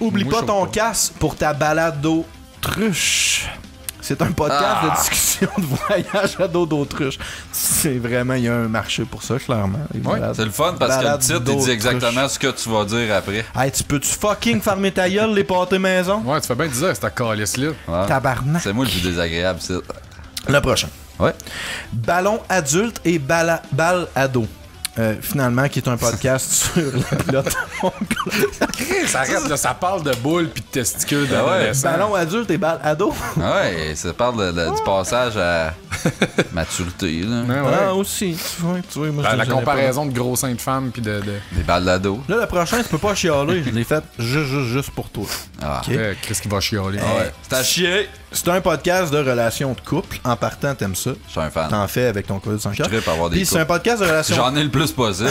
oublie Moi, pas je ton trouve pas. casse pour ta balade d'autruche. C'est un podcast de discussion de voyage à dos d'autruche. C'est vraiment, il y a un marché pour ça, clairement. Les balades- C'est le fun parce que le balades titre, il d'autruche. dit exactement ce que tu vas dire après. Hey, tu peux-tu fucking farmer ta gueule, les pâtés maison? Ouais, tu fais bien de dire, c'est ta calice-là. Ouais. Tabarnak. C'est moi le plus désagréable, c'est. Le prochain. Ouais. Ballon adulte et balle ado. Finalement, qui est un podcast sur la pilote. Ça arrête, là, ça parle de boules puis de testicules Ah ouais. d'adolescents. Ballon adulte et balle ado. Ouais, ça parle du passage à maturité, là. Ouais, ouais. Ah, aussi. Tu vois, moi, je La te dirais comparaison de gros seins de femmes puis de... Des balles d'ado. pas. Là, le prochain, tu peux pas chialer. Je l'ai fait juste pour toi. Ah. Ok. Chris qui va chialer. Ouais. C'est à chier. C'est un podcast de relations de couple. En partant, t'aimes ça. Je suis un fan. T'en fais avec ton code sans Je cœur. trippe à avoir des Puis c'est un couples. podcast de relations. J'en ai le plus possible.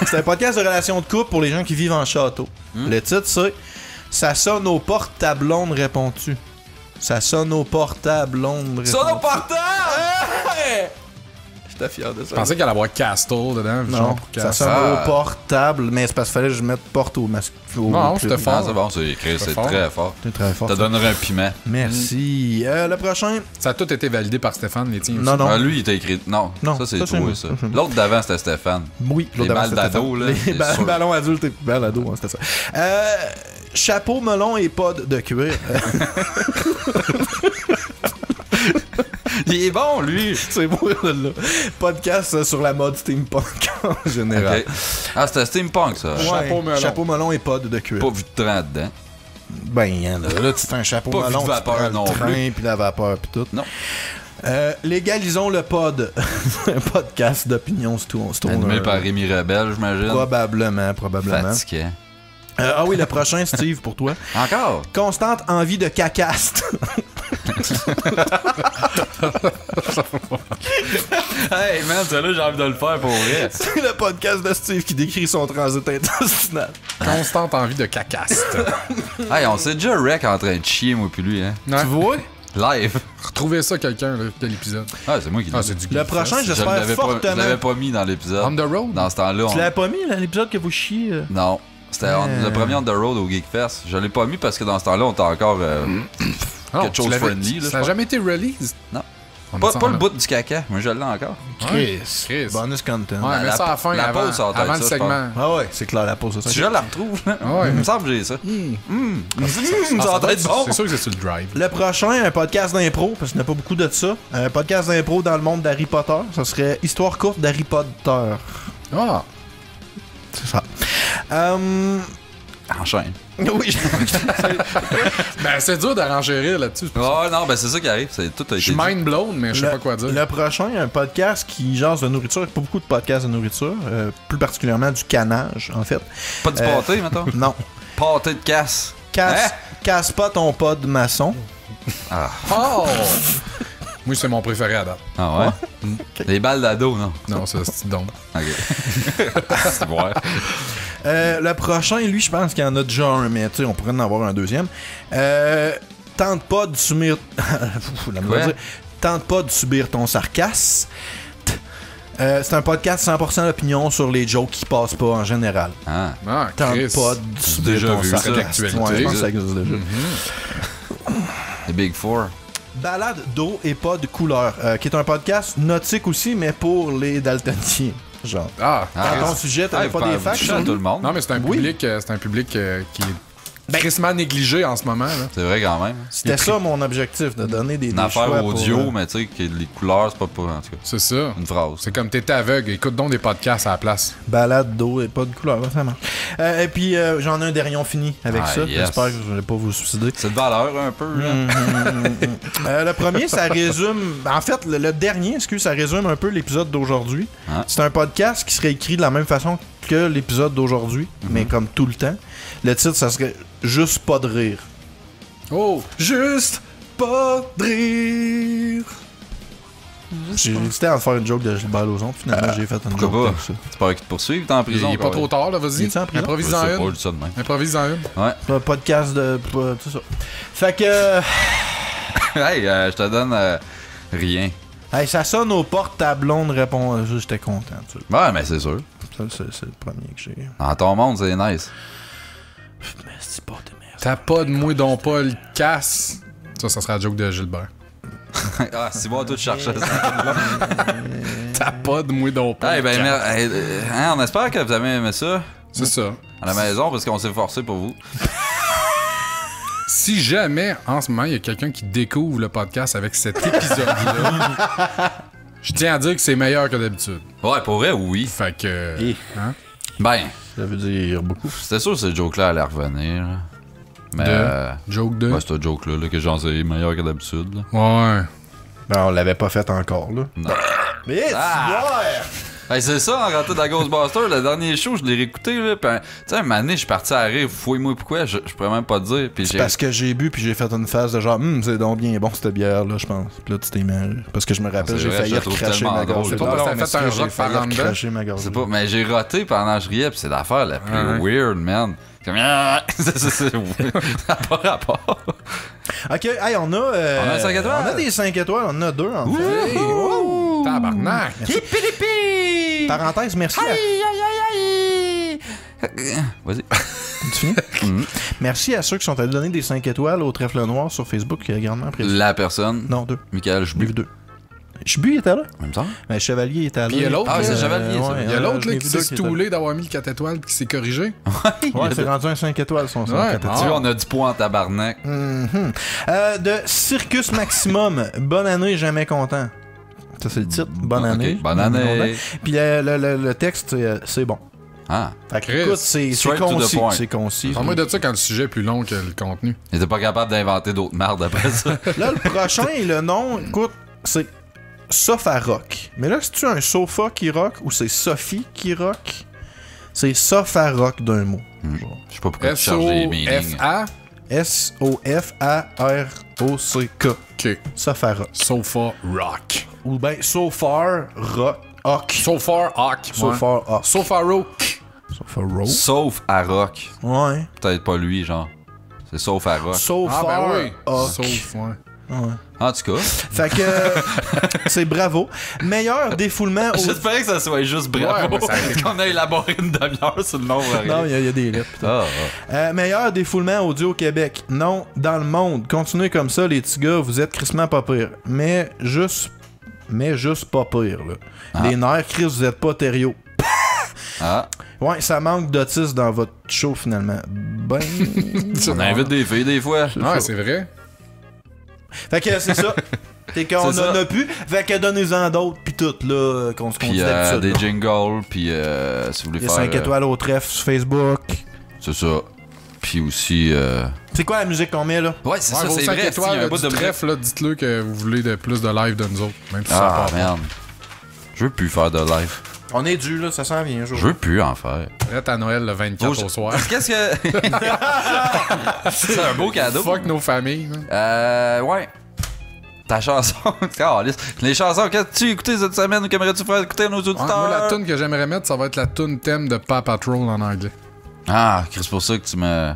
C'est un podcast de relations de couple pour les gens qui vivent en château. Le titre, c'est Ça sonne aux portes, ta blonde réponds-tu? Ça sonne aux portes, ta blonde réponds-tu? Sonne au portable! J'étais fier de ça. Je pensais qu'il allait avoir Castle dedans, Non, genre pour ça Castle. sonne au portable, mais c'est parce qu'il fallait que je mette porte au masque. Non, c'était fort. Ah, c'est bon, c'est écrit, c'est fort. très fort. C'est très fort. Ça donnerait un piment. Merci. Le prochain. Ça a tout été validé par Stéphane, les tiens aussi. Non, non. Ah, lui, il t'a écrit. Non, Non, ça c'est ça, c'est toi, moi. ça. Ça, c'est moi. L'autre d'avant, c'était Stéphane. Oui, Les balles d'ado, là, Les c'est sûr. ballons adultes et balles ado, hein, c'était ça. Chapeau, melon et pod de cuir. Il est bon, lui! C'est moi, là. Podcast sur la mode steampunk en général. Ok. Ah, c'était Steampunk, ça. Ouais, chapeau, melon et pod de cuir. Pas vu de train dedans. Ben, là, tu fais un chapeau Pas vu melon, de vapeur tu prends non le train, plus. puis la vapeur, puis tout. Non. Légalisons le pod. Un podcast d'opinion Animé par Rémi Rebelle, j'imagine. Probablement. Fatigué. Ah oui, le prochain, Steve, pour toi. Encore? Constante envie de cacaste. Hey man, celui-là, j'ai envie de le faire pour vrai. C'est le podcast de Steve qui décrit son transit intestinal. Constante envie de cacaste. Hey, on s'est déjà wreck en train de chier, moi puis lui, hein. Ouais. Tu vois? Live. Retrouvez ça, quelqu'un, là, quel épisode. Ah, c'est moi qui l'ai Ah, dit. c'est du Le Geekfest. prochain, Je j'espère l'avais pas, je fortement. l'avais pas mis dans l'épisode. On the road? Dans ce temps-là, Tu l'avais pas mis, là, l'épisode que vous chiez? Non. C'était le premier On the Road au Geekfest. Je l'ai pas mis parce que dans ce temps-là, on était encore Non, quelque chose tu l'avais- friendly. Là, Ça n'a jamais été release? Non. On Pas, met ça pas en- le bout du caca, mais je l'ai encore. Chris. Chris. Bonus content. Ouais, mets ça à la fin, la avant, pause, ça va être avant le ça, je segment. Ah ouais, c'est clair, la pause. Si je la retrouve, là, Ouais. il me semble que j'ai ça. Ça va être bon. C'est sûr que c'est sur le drive. Le prochain, un podcast d'impro, parce qu'il n'y a pas beaucoup de ça. Un podcast d'impro dans le monde d'Harry Potter. Ça serait Histoire courte d'Harry Potter. Ah! C'est ça. Enchaîne. Oui, Ben, c'est dur d'arranger rire là-dessus. Oh non, ben c'est ça qui arrive. Tout a Je suis été dit. mind blown, mais je sais pas quoi dire. Le prochain, un podcast qui jase de nourriture. Pas beaucoup de podcasts de nourriture. Plus particulièrement du canage, en fait. Pas du pâté, mettons. Non. Pâté de casse. Casse pas ton pas de maçon. Oh! Moi, c'est mon préféré à date. Ah ouais? Les balles d'ado, non? Non, ça, c'est donc. Ok. C'est bon. Le prochain, lui, je pense qu'il y en a déjà un, mais tu sais, on pourrait en avoir un deuxième. Tente pas de subir. Tente pas de subir ton sarcasme. C'est un podcast 100% d'opinion sur les jokes qui passent pas en général. Ah. Ah, Tente Chris. pas de subir déjà ton vu ça. sarcasme. D'actualité. Ouais, je pense que ça existe déjà. Les Big Four. Balade d'eau et pas de couleur, qui est un podcast nautique aussi, mais pour les daltoniens. Genre. Ah, Dans ton sujet, t'avais pas des facts à sur tout le monde. non, mais c'est un Oui. public, qui est crissement négligé en ce moment. Là. C'est vrai quand même. C'était ça mon objectif, de donner des Une affaire choix audio, pour, mais tu sais, que les couleurs, c'est pas pour. En tout cas, C'est ça. une phrase. C'est comme t'étais aveugle. Écoute donc des podcasts à la place. balade d'eau et pas de couleur, ça marche. Et puis j'en ai un derrière fini avec Ah, ça. yes. J'espère que je vais pas vous suicider. C'est de valeur un peu, là. Le premier, ça résume. En fait, le dernier, ça résume un peu l'épisode d'aujourd'hui. Ah. C'est un podcast qui serait écrit de la même façon que l'épisode d'aujourd'hui, mais comme tout le temps. Le titre, ça serait Juste pas de rire. Oh! Juste pas de rire. J'ai hésité à en faire une joke de Gilbert Lozon, finalement j'ai fait une Pourquoi joke pas? comme ça. C'est pas qu'ils te poursuivent, t'es en Il prison. est pas trop tard, là, vas-y. Il est en prison? Improvise-en C'est pas, une. je dis ça de même. Improvise-en une. Ouais. Un podcast de. Tout ça. Fait que. Hey, je te donne rien. Hey, ça sonne aux portes, ta blonde répond. J'étais content, tu sais. Ouais, mais c'est sûr. Ça, c'est le premier que j'ai. Dans ton monde, c'est nice. Mais c'est pas de merde. T'as pas de mouille dont pas le casse. Ça sera la joke de Gilbert. Ah, c'est bon, toi, tu cherchais ça. T'as pas de mouille dont pas Hey, le ben, casse. on espère que vous avez aimé ça C'est ça. à la maison parce qu'on s'est forcé pour vous. Si jamais, en ce moment, il y a quelqu'un qui découvre le podcast avec cet épisode-là, je tiens à dire que c'est meilleur que d'habitude. Ouais, pour vrai, oui. Fait que... Et Hein? Ben, ça veut dire beaucoup. c'était sûr que ce joke-là allait revenir. Là. Mais, Joke 2. ouais, c'est un joke-là là, que j'en sais meilleur que d'habitude. là. Ouais. Ben, on l'avait pas fait encore, là. Non. Mais Hey, c'est ça, en rentrant dans Ghostbusters, le dernier show, je l'ai réécouté, là. Pis, tu sais, un moment donné, je suis parti à rire, fouille-moi pourquoi, je pourrais même pas te dire. Puis c'est j'ai. parce que j'ai bu puis j'ai fait une phase de genre, c'est donc bien bon cette bière-là, je pense. Puis là, tu t'es mal. Parce que je me rappelle, C'est j'ai vrai, failli je la trouve recracher tellement ma drôle. gorge. C'est pas parce que t'as fait un j'ai rock par en failli dedans? recracher ma gorge. Je sais pas, mais j'ai roté pendant que je riais, pis c'est l'affaire la plus Ouais. weird, man. Comme. Ça n'a pas rapport. Ok, hey, on a. On a un 5 étoiles. On a des 5 étoiles, on en a 2 en fait. Hey, oh, tabarnak! Parenthèse, merci. Vas-y. Tu finis? Merci à ceux qui sont allés donner des 5 étoiles au Trèfle Noir sur Facebook, qui a également apprécié. La personne. Non, 2. Michael Je l'ai vu Chbu. 2. Chbu était là? Même temps. Mais Chevalier était là. Puis il y a l'autre, Ah, c'est là, Chevalier, ça. Il y a l'autre je là, l'ai qui vu s'est deux qui étaient là. stoulé d'avoir mis le 4 étoiles puis qui s'est corrigé. Ouais, c'est rendu un 5 étoiles son 5 Ouais, étoiles. Tu vois, on a du poids en tabarnak. De Circus Maximum, bonne année, jamais content. Ça, c'est le titre. Bonne année. Ok, bonne année. Puis le texte, c'est bon. Ah, Fait que, Chris, écoute, c'est straight to the concis. point. C'est concis. Parle-moi de ça quand le sujet est plus long que le contenu. il était pas capable d'inventer d'autres merdes après ça. Là, le prochain, le nom, écoute, c'est Sofa Rock. Mais là, c'est-tu un sofa qui rock ou c'est Sophie qui rock? C'est Sofa Rock d'un mot. Genre. Je sais pas pourquoi tu cherches des meanings. S-O-F-A. S-O-F-A-R-O-C-K. OK. Sofa Rock. Sofa Rock. Ou bien Sofar Rock. Hock. Sofa Rock. Sofar Hock. Sofa Rock. Sofa Rock. Sauf à Rock. Ouais. Peut-être pas lui, genre. C'est sauf à Rock. Sofar Ah, ben oui. Hock. Sauf, ouais. En tout cas. Fait que c'est bravo. Meilleur défoulement au... J'espérais que ça soit juste bravo. Qu'on a élaboré une demi-heure sur le nom. Non, il y a des lettres. Meilleur défoulement audio au Québec. Non, dans le monde. Continuez comme ça, les petits gars, vous êtes crissement pas pire. Mais juste pas pire, là. Les nerfs, Chris, vous êtes pas Thériault. Ouais, ça manque d'autisme dans votre show, finalement. Ben... On invite des filles, des fois. Ouais, c'est vrai. Fait que c'est ça. T'es qu'on en a plus. Fait que donnez-en d'autres, pis tout, là, qu'on se compte d'habitude. Des jingles, puis si vous voulez des faire... 5 étoiles au trèfle sur Facebook. C'est ça. Puis aussi... C'est quoi la musique qu'on met, là? Ouais, c'est ça, vos c'est 5 vrai. étoiles, un bout du de trèfle, là, dites-le que vous voulez de plus de live de nous autres. Même si ça Ah, part pas. merde. Je veux plus faire de live. On est dû, là, ça s'en vient un jour. Je veux plus en faire. Prête à Noël le 24 au soir. Qu'est-ce que... C'est un beau cadeau. Fuck nos familles. Ouais. Ta chanson. Les chansons qu'as-tu écouté cette semaine ou qu'aimerais-tu faire écouter à nos auditeurs? Moi, la tune que j'aimerais mettre, ça va être la tune thème de Paw Patrol en anglais. Ah, c'est pour ça que tu me...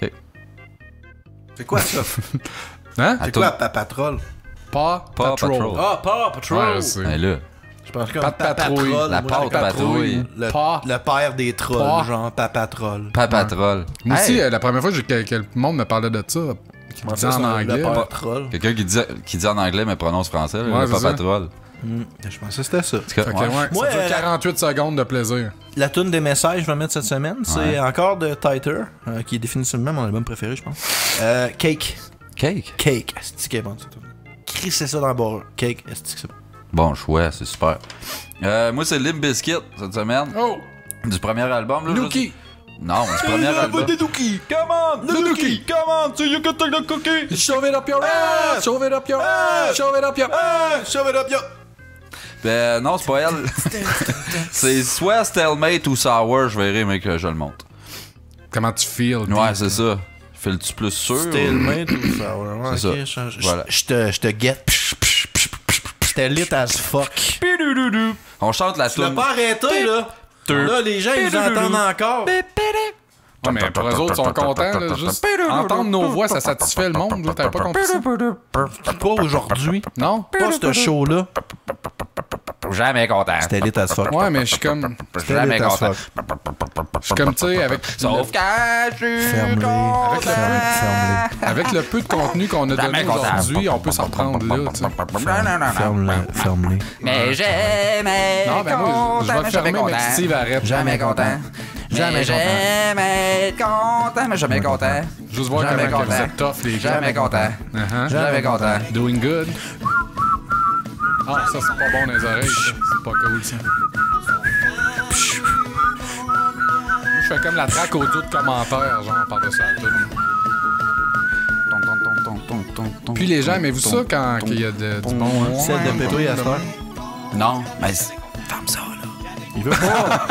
Ok. C'est quoi ça? Hein? C'est quoi Papatrol? Paw Patrol. Ah, Paw Patrol! Ouais, c'est... Ben là. Je pense que Pas de patrouille. La pâte patrouille. Le père des trolls, genre Papatrol. Papatrol. Moi aussi, la première fois que le monde me parlait de ça, qui me disait en anglais. Le père troll. Quelqu'un qui dit en anglais mais prononce français, Ouais, le c'est Papatrol. Je pensais que c'était ça. Fait que, ouais, Moi, ça dure 48 secondes de plaisir. La tune des messages que je vais mettre cette semaine, c'est encore de Titer, qui est définitivement mon album préféré, je pense. Cake. Cake? Cake. Est-ce que c'est bon, ça? Crissez ça dans le bar. Cake. Est-ce que c'est bon? Bon choix, c'est super. Moi, c'est Limp Bizkit cette semaine. Oh! Du premier album. Là, Nuki! Non, du premier album. Dookie. Come on, Nuki! Come on, so you can take the cookie! Shove it up your ass! Shove it up your ass! Shove it up your ass! Shove it up, yo! Ben non, c'est pas elle. C'est soit Stalemate ou Sour, je verrai, mais que je le monte. Comment tu feels? Ouais, c'est ça. Fais-tu plus sûr? Stalemate ou ça? Ouais, C'est ok, ça. Voilà. Je te guette. C'était lit as fuck. On chante la Tu l'as tune. pas arrêté, là. Là, les gens, ils nous entendent encore. Ouais, mais pour eux autres, ils sont contents. Là, juste entendre nos voix, ça satisfait le monde. Là, t'avais pas compris ça? Pas aujourd'hui. Non? Pas ce show-là. Jamais content. C'était lit as fuck. Ouais, mais je suis comme... Jamais Lit as content. fuck. Je suis comme, tu sais, avec... Sauf quand je suis Ferme-les. content. Ferme-les. Avec le peu de contenu qu'on a donné aujourd'hui, on peut s'en prendre là, tu sais. Ferme-les. Mais jamais Non, ben moi, je vais fermer, mais Steve arrête. Jamais content. Jamais Jamais content, mais jamais content. Juste voir Jamais comment que vous content. êtes tough, les gars. Jamais content. Uh-huh. Jamais content. Doing good. Ah, ça, c'est pas bon dans les oreilles, ça. C'est pas cool, ça. Moi, je fais comme la track audio de commentaires, genre, par-dessus la tune. Puis les gens, aimez-vous ça quand il y a du bon... Celle de Pépé à cette heure. Non, mais ferme ça, là. Il veut pas.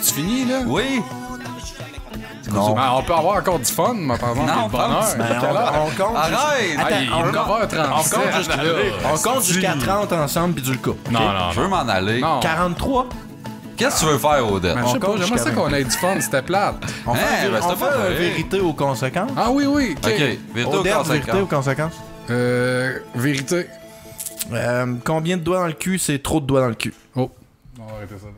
C'est fini, là? Oui. Non. Ben, on peut avoir encore du fun, moi, par exemple, Non, et le bonheur. pense, Ben, Quelle heure? on compte. Arrête! Ah, il est 9h37. On compte jusqu'à 30 ensemble puis du le coup. Non, non, Je veux m'en aller. non. 43. Qu'est-ce que tu veux faire, Odette? Ben, je sais pas, compte j'aimerais ça jusqu'à qu'on ait du fun, c'était plate. On fait, Hein, ben, on c'était fait pas un vrai. vérité aux conséquences. Ah oui, oui, ok. Ok, vérité aux Odette, vérité aux conséquences. conséquences. Vérité. Combien de doigts dans le cul, c'est trop de doigts dans le cul. Oh. On va arrêter ça là.